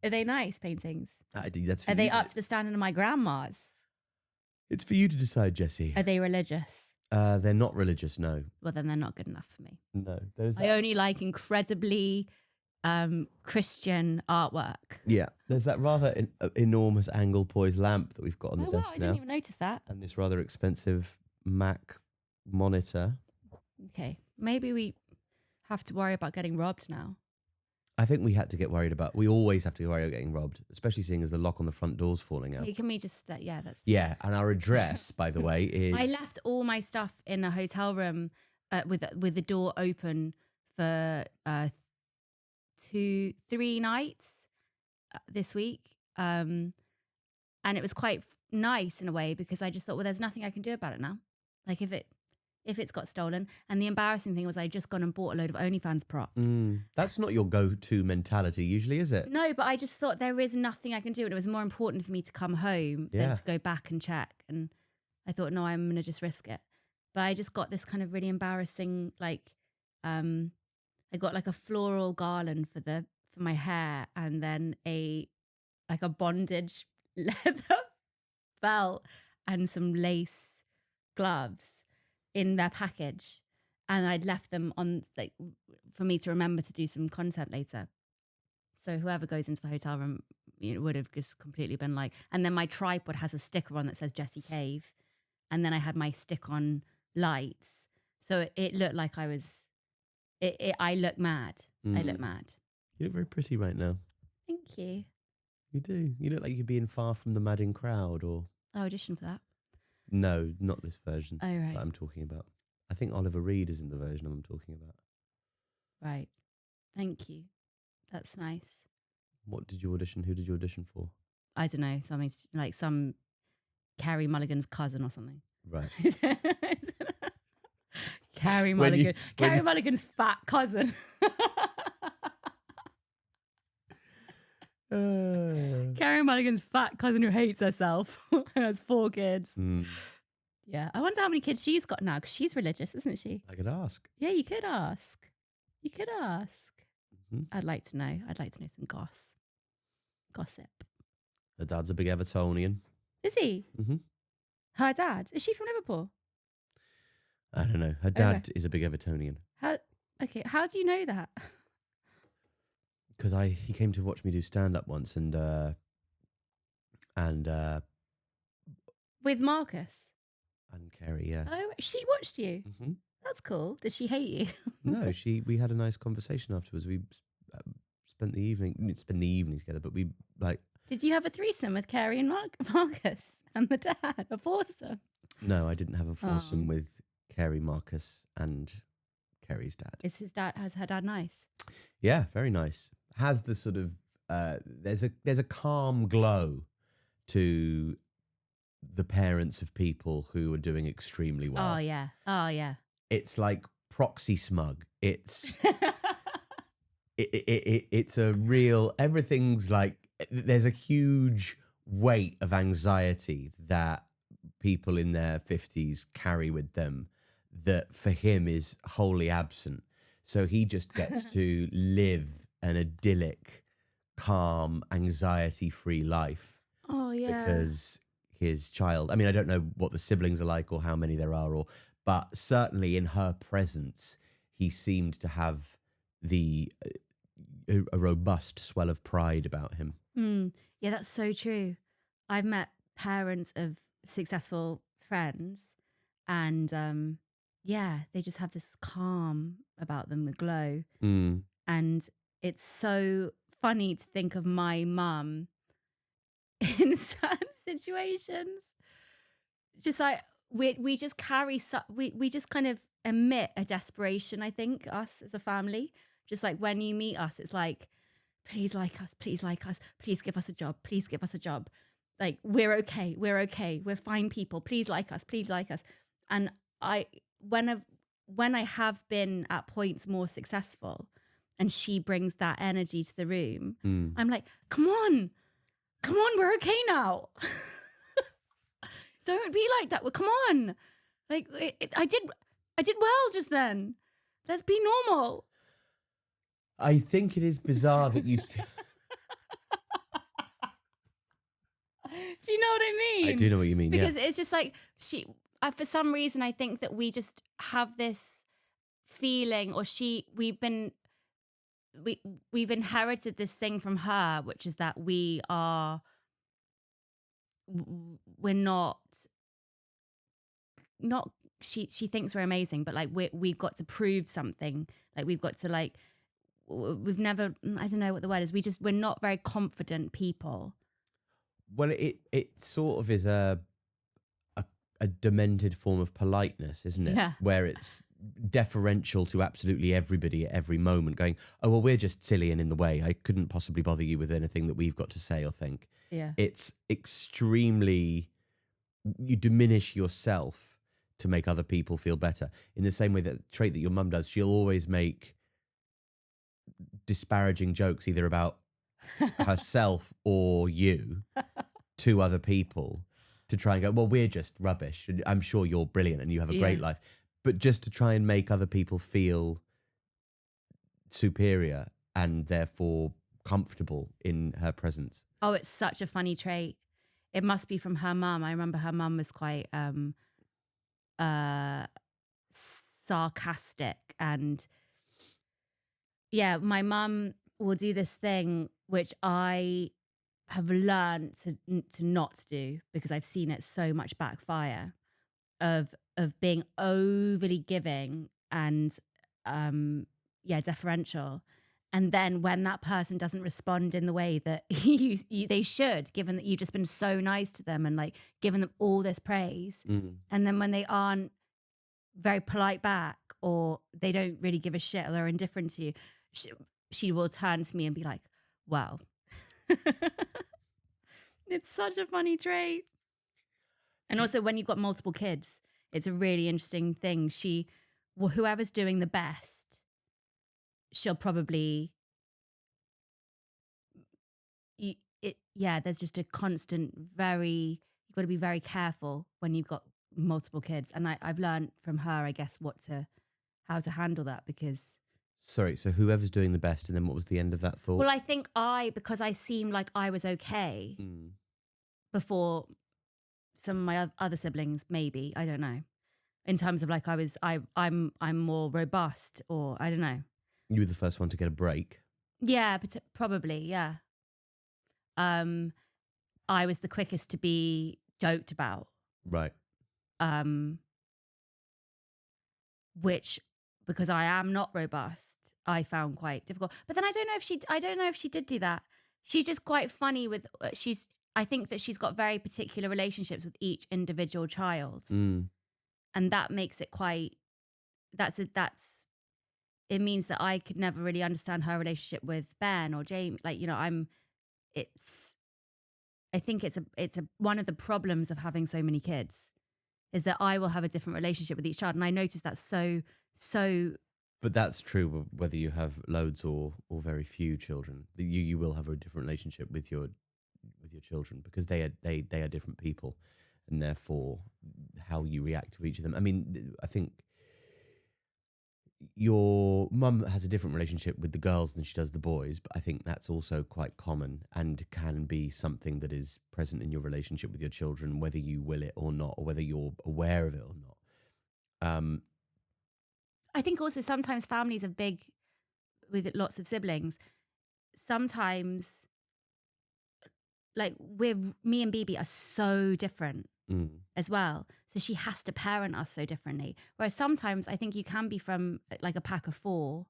[SPEAKER 2] Are they nice paintings?
[SPEAKER 1] That's for
[SPEAKER 2] Are
[SPEAKER 1] you
[SPEAKER 2] they
[SPEAKER 1] to-
[SPEAKER 2] up to the standard of my grandma's?
[SPEAKER 1] It's for you to decide, Jessie.
[SPEAKER 2] Are they religious?
[SPEAKER 1] They're not religious, no.
[SPEAKER 2] Well, then they're not good enough for me.
[SPEAKER 1] No.
[SPEAKER 2] I only like incredibly Christian artwork.
[SPEAKER 1] Yeah, there's that rather enormous angle poised lamp that we've got on the
[SPEAKER 2] Oh, wow,
[SPEAKER 1] desk
[SPEAKER 2] I
[SPEAKER 1] now.
[SPEAKER 2] didn't even notice that.
[SPEAKER 1] And this rather expensive Mac monitor.
[SPEAKER 2] Okay, maybe we have to worry about getting robbed now.
[SPEAKER 1] I think we had to get worried about. We always have to worry about getting robbed, especially seeing as the lock on the front door's falling out.
[SPEAKER 2] Hey, can we just, yeah, that's...
[SPEAKER 1] Yeah, and our address, by the way, is.
[SPEAKER 2] I left all my stuff in a hotel room with the door open for 3 nights this week, and it was quite nice in a way because I just thought, well, there's nothing I can do about it now. Like if it's got stolen. And the embarrassing thing was I just gone and bought a load of OnlyFans props.
[SPEAKER 1] That's not your go-to mentality usually, is it?
[SPEAKER 2] No, but I just thought there is nothing I can do. And it was more important for me to come home than to go back and check. And I thought, no, I'm going to just risk it. But I just got this kind of really embarrassing, like, I got like a floral garland for my hair and then a bondage leather belt and some lace gloves in their package, and I'd left them on, like, for me to remember to do some content later. So whoever goes into the hotel room, would have just completely been like. And then my tripod has a sticker on that says Jessie Cave, and then I had my stick-on lights, so it looked like I was. I look mad. I look mad.
[SPEAKER 1] You look very pretty right now.
[SPEAKER 2] Thank you.
[SPEAKER 1] You do. You look like you'd be in Far From the Madding Crowd, or.
[SPEAKER 2] Oh, audition for that.
[SPEAKER 1] No, not this version
[SPEAKER 2] Oh, right.
[SPEAKER 1] that I'm talking about. I think Oliver Reed is in the version I'm talking about.
[SPEAKER 2] Right. Thank you. That's nice.
[SPEAKER 1] What did you audition? Who did you audition for?
[SPEAKER 2] I don't know. Something like some Carrie Mulligan's cousin or something.
[SPEAKER 1] Right.
[SPEAKER 2] Carrie
[SPEAKER 1] When you-
[SPEAKER 2] Mulligan. Carrie Mulligan's fat cousin. Carrie Mulligan's fat cousin who hates herself and has 4 kids. Yeah. I wonder how many kids she's got now because she's religious, isn't she?
[SPEAKER 1] I could ask.
[SPEAKER 2] Yeah, you could ask. You could ask.
[SPEAKER 1] Mhm.
[SPEAKER 2] I'd like to know. I'd like to know some gossip.
[SPEAKER 1] Her dad's a big Evertonian.
[SPEAKER 2] Is he?
[SPEAKER 1] Mm-hmm.
[SPEAKER 2] Her dad? Is she from Liverpool?
[SPEAKER 1] I don't know. Her dad is a big Evertonian.
[SPEAKER 2] Okay, how do you know that?
[SPEAKER 1] Because he came to watch me do stand-up once, and
[SPEAKER 2] With Marcus?
[SPEAKER 1] Kerry, yeah.
[SPEAKER 2] Oh, she watched you?
[SPEAKER 1] Mm-hmm.
[SPEAKER 2] That's cool. Did she hate you?
[SPEAKER 1] No, we had a nice conversation afterwards. We spent the evening, we didn't spend the evening together, but we like.
[SPEAKER 2] Did you have a threesome with Kerry and Marcus and the dad? A foursome?
[SPEAKER 1] No, I didn't have a foursome with Kerry, Marcus, and Kerry's dad.
[SPEAKER 2] Has her dad nice?
[SPEAKER 1] Yeah, very nice. Has the sort of there's a calm glow to the parents of people who are doing extremely well.
[SPEAKER 2] Oh yeah.
[SPEAKER 1] It's like proxy smug. It's it's a real, everything's like, there's a huge weight of anxiety that people in their 50s carry with them that for him is wholly absent. So he just gets to live an idyllic, calm, anxiety-free life.
[SPEAKER 2] Oh yeah.
[SPEAKER 1] Because his child, I mean, I don't know what the siblings are like or how many there are, but certainly in her presence, he seemed to have the a robust swell of pride about him.
[SPEAKER 2] Yeah, that's so true. I've met parents of successful friends, and yeah, they just have this calm about them, the glow. And it's so funny to think of my mum in certain situations. Just like we just carry, we just kind of emit a desperation, I think, us as a family. Just like when you meet us, it's like, please like us, please like us, please give us a job, please give us a job. Like, we're okay, we're fine people, please like us, please like us. And when I have been at points more successful and she brings that energy to the room, I'm like, come on, we're okay now. Don't be like that. Well, come on. Like, I did well just then. Let's be normal.
[SPEAKER 1] I think it is bizarre that you still...
[SPEAKER 2] Do you know what I mean?
[SPEAKER 1] I do know what you mean,
[SPEAKER 2] because it's just like for some reason, I think that we just have this feeling, or we've inherited this thing from her, which is that we're not she thinks we're amazing, but like we've got to prove something. Like we've got to, like, we've never, I don't know what the word is. We're not very confident people.
[SPEAKER 1] Well, it sort of is a demented form of politeness, isn't it?
[SPEAKER 2] Yeah.
[SPEAKER 1] Where it's deferential to absolutely everybody at every moment, going, oh, well, we're just silly and in the way. I couldn't possibly bother you with anything that we've got to say or think.
[SPEAKER 2] Yeah.
[SPEAKER 1] It's extremely, you diminish yourself to make other people feel better. In the same way that trait that your mum does, she'll always make disparaging jokes either about herself or you to other people to try and go, well, we're just rubbish. I'm sure you're brilliant and you have a great life. But just to try and make other people feel superior and therefore comfortable in her presence.
[SPEAKER 2] Oh, it's such a funny trait. It must be from her mum. I remember her mum was quite sarcastic, and yeah, my mum will do this thing which I have learned to not do, because I've seen it so much backfire, of being overly giving and deferential. And then when that person doesn't respond in the way that they should, given that you've just been so nice to them and like given them all this praise, and then when they aren't very polite back, or they don't really give a shit, or they're indifferent to you, she will turn to me and be like, well, it's such a funny trait. And also when you've got multiple kids, it's a really interesting thing. Whoever's doing the best, she'll probably, there's just a constant, you've got to be very careful when you've got multiple kids. And I've learned from her, I guess, how to handle that, because...
[SPEAKER 1] Sorry, so whoever's doing the best, and then what was the end of that thought?
[SPEAKER 2] Well, I think because I seemed like I was okay before some of my other siblings, maybe, I don't know, in terms of like I'm more robust, or I don't know.
[SPEAKER 1] You were the first one to get a break.
[SPEAKER 2] Yeah, probably, yeah. I was the quickest to be joked about.
[SPEAKER 1] Right.
[SPEAKER 2] Which, because I am not robust, I found quite difficult. But then I don't know if she did do that. She's just quite funny with, I think that she's got very particular relationships with each individual child. And that makes it quite, it means that I could never really understand her relationship with Ben or Jamie. Like, you know, I think it's one of the problems of having so many kids, is that I will have a different relationship with each child. And I noticed that so.
[SPEAKER 1] But that's true whether you have loads or very few children. You will have a different relationship with your children, because they are different people, and therefore how you react to each of them. I mean, I think your mum has a different relationship with the girls than she does the boys, but I think that's also quite common and can be something that is present in your relationship with your children, whether you will it or not, or whether you're aware of it or not.
[SPEAKER 2] I think also sometimes families are big with lots of siblings. sometimes, like, me and BB are so different as well. So she has to parent us so differently. Whereas sometimes I think you can be from like a pack of four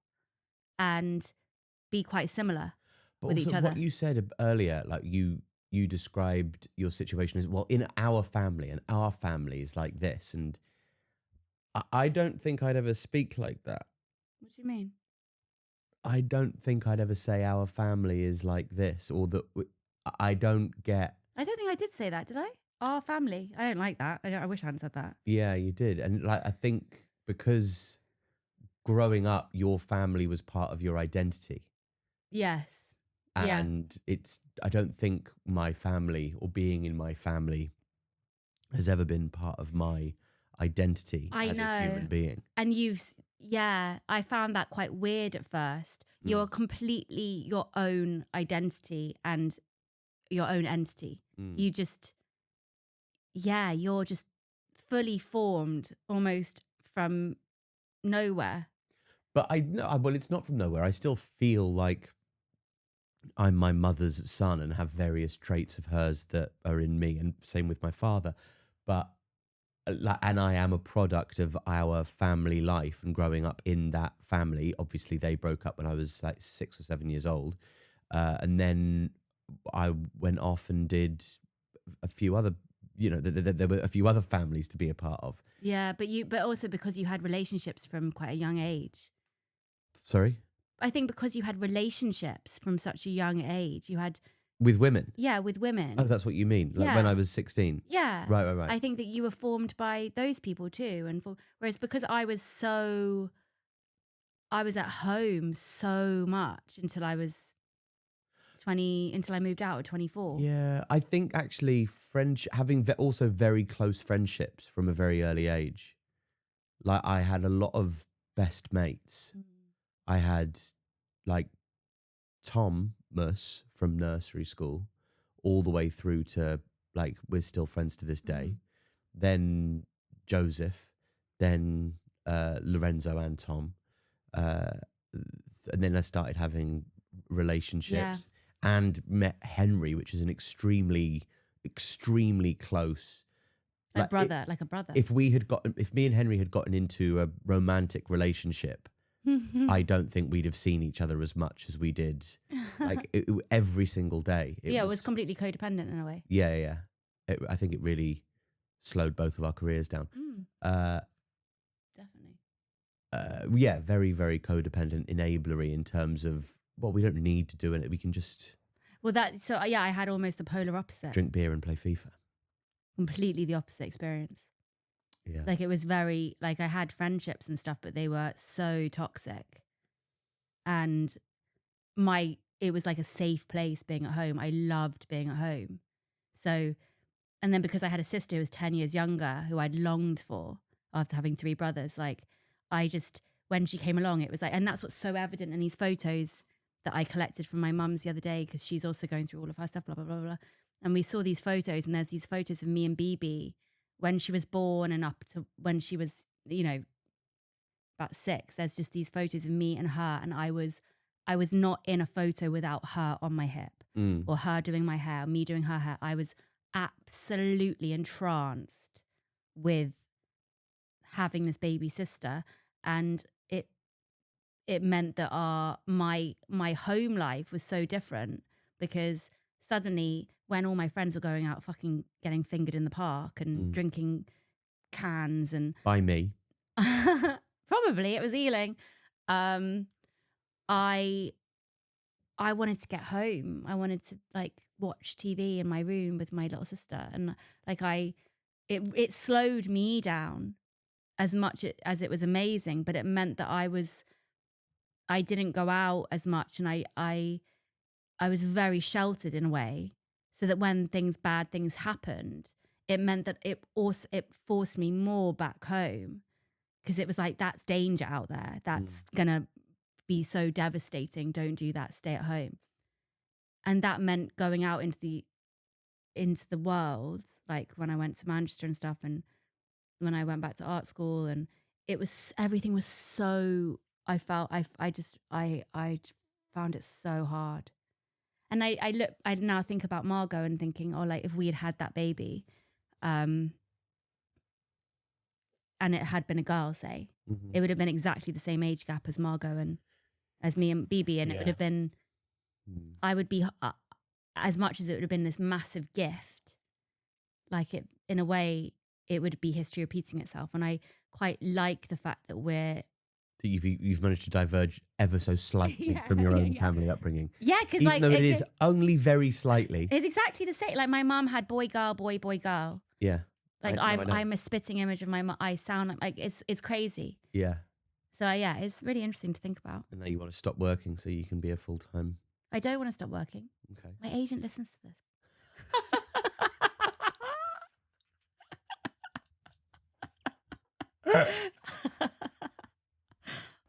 [SPEAKER 2] and be quite similar
[SPEAKER 1] But
[SPEAKER 2] with
[SPEAKER 1] also,
[SPEAKER 2] each
[SPEAKER 1] what
[SPEAKER 2] other.
[SPEAKER 1] you said earlier, like you described your situation as well in our family, and our family is like this, and I don't think I'd ever speak like that.
[SPEAKER 2] What do you mean?
[SPEAKER 1] I don't think I'd ever say our family is like this, or that I don't get.
[SPEAKER 2] I don't think I did say that, did I? Our family. I don't like that. I wish I hadn't said that.
[SPEAKER 1] Yeah, you did, and like I think because growing up, your family was part of your identity.
[SPEAKER 2] Yes. Yeah.
[SPEAKER 1] And I don't think my family or being in my family has ever been part of my identity
[SPEAKER 2] I
[SPEAKER 1] as a human
[SPEAKER 2] know.
[SPEAKER 1] being.
[SPEAKER 2] And yeah, I found that quite weird at first. You're completely your own identity and your own entity. You just, yeah, you're just fully formed almost from nowhere.
[SPEAKER 1] But well, it's not from nowhere. I still feel like I'm my mother's son and have various traits of hers that are in me, and same with my father. But and I am a product of our family life and growing up in that family. Obviously, they broke up when I was like 6 or 7 years old, and then I went off and did a few other. There were a few other families to be a part of.
[SPEAKER 2] Yeah, but also because you had relationships from quite a young age.
[SPEAKER 1] Sorry,
[SPEAKER 2] I think because you had relationships from such a young age, you had,
[SPEAKER 1] with women.
[SPEAKER 2] yeah, with women.
[SPEAKER 1] Oh, that's what you mean. Like when
[SPEAKER 2] Yeah.
[SPEAKER 1] I was 16.
[SPEAKER 2] Yeah.
[SPEAKER 1] Right.
[SPEAKER 2] I think that you were formed by those people too. Whereas because I was at home so much until I was 20, until I moved out at 24.
[SPEAKER 1] Yeah, I think actually having also very close friendships from a very early age. Like I had a lot of best mates. I had like Thomas from nursery school all the way through to like we're still friends to this day. Then Joseph, then Lorenzo and Tom. Uh, and then I started having relationships and met Henry, which is an extremely, extremely close.
[SPEAKER 2] Like a brother.
[SPEAKER 1] If me and Henry had gotten into a romantic relationship, I don't think we'd have seen each other as much as we did. Like every single day.
[SPEAKER 2] It was completely codependent in a way.
[SPEAKER 1] Yeah. I think it really slowed both of our careers down.
[SPEAKER 2] Definitely.
[SPEAKER 1] Yeah, very, very codependent, enablery in terms of, well, we don't need to do it. We can just
[SPEAKER 2] I had almost the polar opposite.
[SPEAKER 1] drink beer and play FIFA.
[SPEAKER 2] Completely the opposite experience.
[SPEAKER 1] Yeah.
[SPEAKER 2] Like it was very, like I had friendships and stuff, but they were so toxic. And it was like a safe place being at home. I loved being at home. So, and then because I had a sister who was 10 years younger, who I'd longed for after having three brothers, like when she came along, it was like, and that's what's so evident in these photos that I collected from my mum's the other day, because she's also going through all of her stuff, blah, blah, blah, blah. And we saw these photos, and there's these photos of me and BB when she was born and up to when she was, about 6. There's just these photos of me and her, and I was not in a photo without her on my hip or her doing my hair, me doing her hair. I was absolutely entranced with having this baby sister, and it meant that my home life was so different, because suddenly when all my friends were going out fucking getting fingered in the park and drinking cans and
[SPEAKER 1] By me.
[SPEAKER 2] probably it was Ealing, I wanted to get home. I wanted to like watch TV in my room with my little sister, and like it slowed me down as much as it was amazing, but it meant that I didn't go out as much, and I was very sheltered in a way, so that when bad things happened, it meant that it forced me more back home, because it was like, that's danger out there. That's gonna be so devastating. Don't do that. Stay at home. And that meant going out into the world, like when I went to Manchester and stuff, and when I went back to art school, and everything was so, I felt I just found it so hard. And I now think about Margot and thinking, oh, like if we had that baby, and it had been a girl, say, it would have been exactly the same age gap as Margot and as me and BB. And it would have been, I would be, as much as it would have been this massive gift, like it, in a way, it would be history repeating itself. And I quite like the fact that
[SPEAKER 1] that you've managed to diverge ever so slightly from your own family upbringing.
[SPEAKER 2] Yeah, because
[SPEAKER 1] even though it is only very slightly.
[SPEAKER 2] It's exactly the same. Like my mum had boy, girl, boy, boy, girl.
[SPEAKER 1] Yeah.
[SPEAKER 2] Like I'm a spitting image of my mum. I sound like it's crazy.
[SPEAKER 1] Yeah.
[SPEAKER 2] So yeah, it's really interesting to think about.
[SPEAKER 1] And now you want to stop working so you can be a full-time.
[SPEAKER 2] I don't want to stop working.
[SPEAKER 1] Okay.
[SPEAKER 2] My agent listens to this.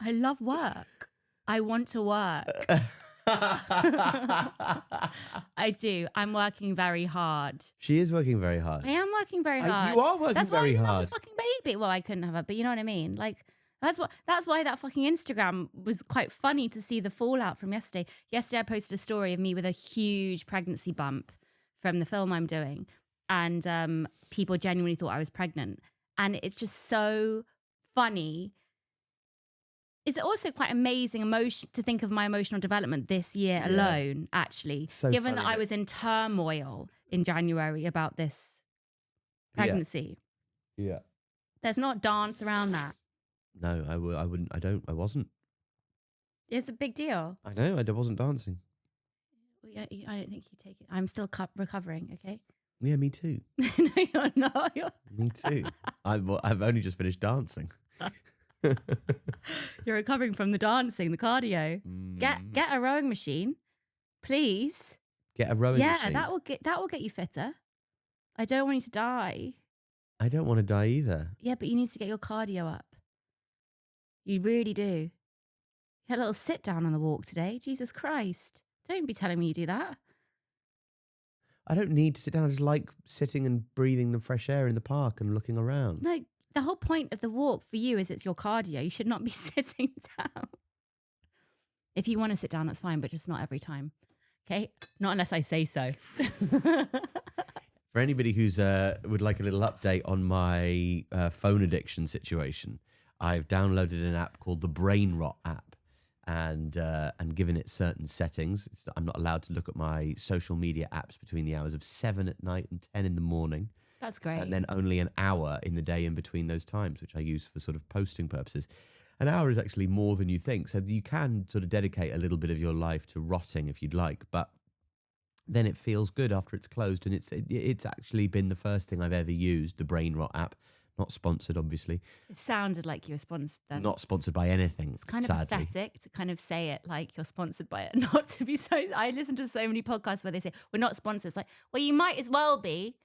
[SPEAKER 2] I love work. I want to work. I do. I'm working very hard.
[SPEAKER 1] She is working very hard.
[SPEAKER 2] I am working very hard.
[SPEAKER 1] You are working very hard. That's why
[SPEAKER 2] I have a fucking baby. Well, I couldn't have it, but you know what I mean? Like, that's why that fucking Instagram was quite funny to see the fallout from yesterday. Yesterday I posted a story of me with a huge pregnancy bump from the film I'm doing. And people genuinely thought I was pregnant. And it's just so funny. It's also quite amazing emotion to think of my emotional development this year alone, actually.
[SPEAKER 1] So
[SPEAKER 2] given that I was in turmoil in January about this pregnancy.
[SPEAKER 1] Yeah.
[SPEAKER 2] There's not dance around that.
[SPEAKER 1] No, I wouldn't. I wasn't.
[SPEAKER 2] It's a big deal.
[SPEAKER 1] I know. I wasn't dancing.
[SPEAKER 2] I don't think you take it. I'm still recovering, okay?
[SPEAKER 1] Yeah, me too.
[SPEAKER 2] No, you're not.
[SPEAKER 1] Me too. I've only just finished dancing.
[SPEAKER 2] You're recovering from the dancing, the cardio. Get a rowing machine, please.
[SPEAKER 1] Get a rowing machine.
[SPEAKER 2] Yeah, that will get you fitter. I don't want you to die.
[SPEAKER 1] I don't want to die either.
[SPEAKER 2] Yeah, but you need to get your cardio up. You really do. You had a little sit down on the walk today. Jesus Christ. Don't be telling me you do that.
[SPEAKER 1] I don't need to sit down. I just like sitting and breathing the fresh air in the park and looking around.
[SPEAKER 2] No, the whole point of the walk for you is it's your cardio. You should not be sitting down. If you want to sit down, that's fine, but just not every time. Okay? Not unless I say so.
[SPEAKER 1] For anybody who's would like a little update on my phone addiction situation, I've downloaded an app called the Brain Rot app and given it certain settings. I'm not allowed to look at my social media apps between the hours of 7 at night and 10 in the morning.
[SPEAKER 2] That's great.
[SPEAKER 1] And then only an hour in the day in between those times, which I use for sort of posting purposes. An hour is actually more than you think. So you can sort of dedicate a little bit of your life to rotting if you'd like, but then it feels good after it's closed. And it's actually been the first thing I've ever used, the Brain Rot app. Not sponsored, obviously.
[SPEAKER 2] It sounded like you were sponsored then.
[SPEAKER 1] Not sponsored by anything,
[SPEAKER 2] It's kind of
[SPEAKER 1] sadly.
[SPEAKER 2] pathetic to kind of say it like you're sponsored by it. Not to be so... I listen to so many podcasts where they say, we're not sponsors. Like, well, you might as well be.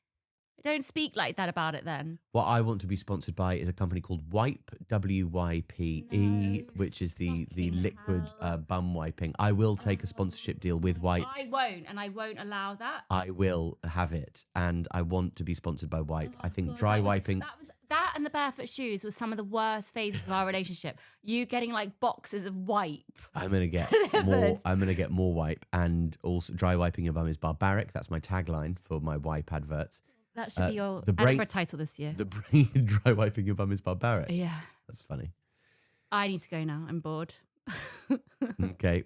[SPEAKER 2] Don't speak like that about it then.
[SPEAKER 1] What I want to be sponsored by is a company called Wipe, WYPE, which is the liquid bum wiping. I will take a sponsorship deal with Wipe.
[SPEAKER 2] I won't, and I won't allow that.
[SPEAKER 1] I will have it, and I want to be sponsored by Wipe. I think dry wiping...
[SPEAKER 2] That and the barefoot shoes was some of the worst phases of our relationship. You getting like boxes of wipe.
[SPEAKER 1] I'm gonna get more. I'm gonna get more Wipe, and also dry wiping your bum is barbaric. That's my tagline for my Wipe adverts.
[SPEAKER 2] That should be your Edinburgh title this year.
[SPEAKER 1] The brain dry wiping your bum is barbaric.
[SPEAKER 2] Yeah.
[SPEAKER 1] That's funny.
[SPEAKER 2] I need to go now. I'm bored.
[SPEAKER 1] Okay,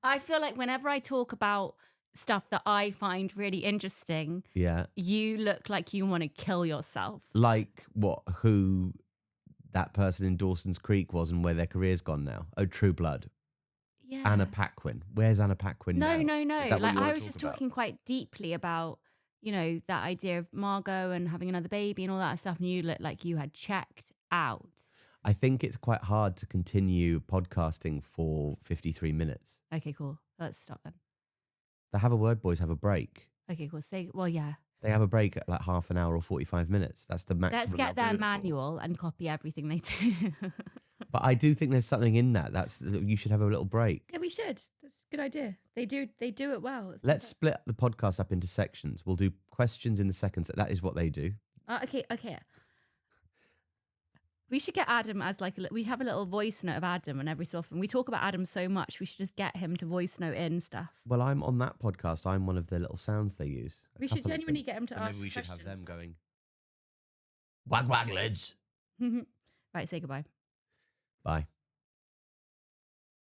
[SPEAKER 2] I feel like whenever I talk about stuff that I find really interesting, you look like you want to kill yourself.
[SPEAKER 1] Like what? Who that person in Dawson's Creek was and where their career's gone now? Oh, True Blood.
[SPEAKER 2] Yeah.
[SPEAKER 1] Anna Paquin. Where's Anna Paquin now?
[SPEAKER 2] No. Like I was just
[SPEAKER 1] about?
[SPEAKER 2] talking quite deeply about, you know, that idea of Margot and having another baby and all that stuff. And you looked like you had checked out.
[SPEAKER 1] I think it's quite hard to continue podcasting for 53 minutes.
[SPEAKER 2] Okay, cool. Let's stop then.
[SPEAKER 1] The Have a Word boys have a break.
[SPEAKER 2] Okay, cool. Well, yeah.
[SPEAKER 1] They have a break at like half an hour or 45 minutes. That's the maximum.
[SPEAKER 2] Let's get their manual and copy everything they do.
[SPEAKER 1] But I do think there's something in that. You should have a little break.
[SPEAKER 2] Yeah, we should. That's a good idea. They do it well.
[SPEAKER 1] Let's split the podcast up into sections. We'll do questions in the second. That is what they do.
[SPEAKER 2] Okay. We should get Adam as like we have a little voice note of Adam, and every so often we talk about Adam so much. We should just get him to voice note in stuff.
[SPEAKER 1] Well, I'm on that podcast. I'm one of the little sounds they use.
[SPEAKER 2] We should genuinely get him to
[SPEAKER 1] so
[SPEAKER 2] ask
[SPEAKER 1] maybe we should
[SPEAKER 2] questions.
[SPEAKER 1] have them going. Wag wag lids.
[SPEAKER 2] Right, say goodbye.
[SPEAKER 1] Bye.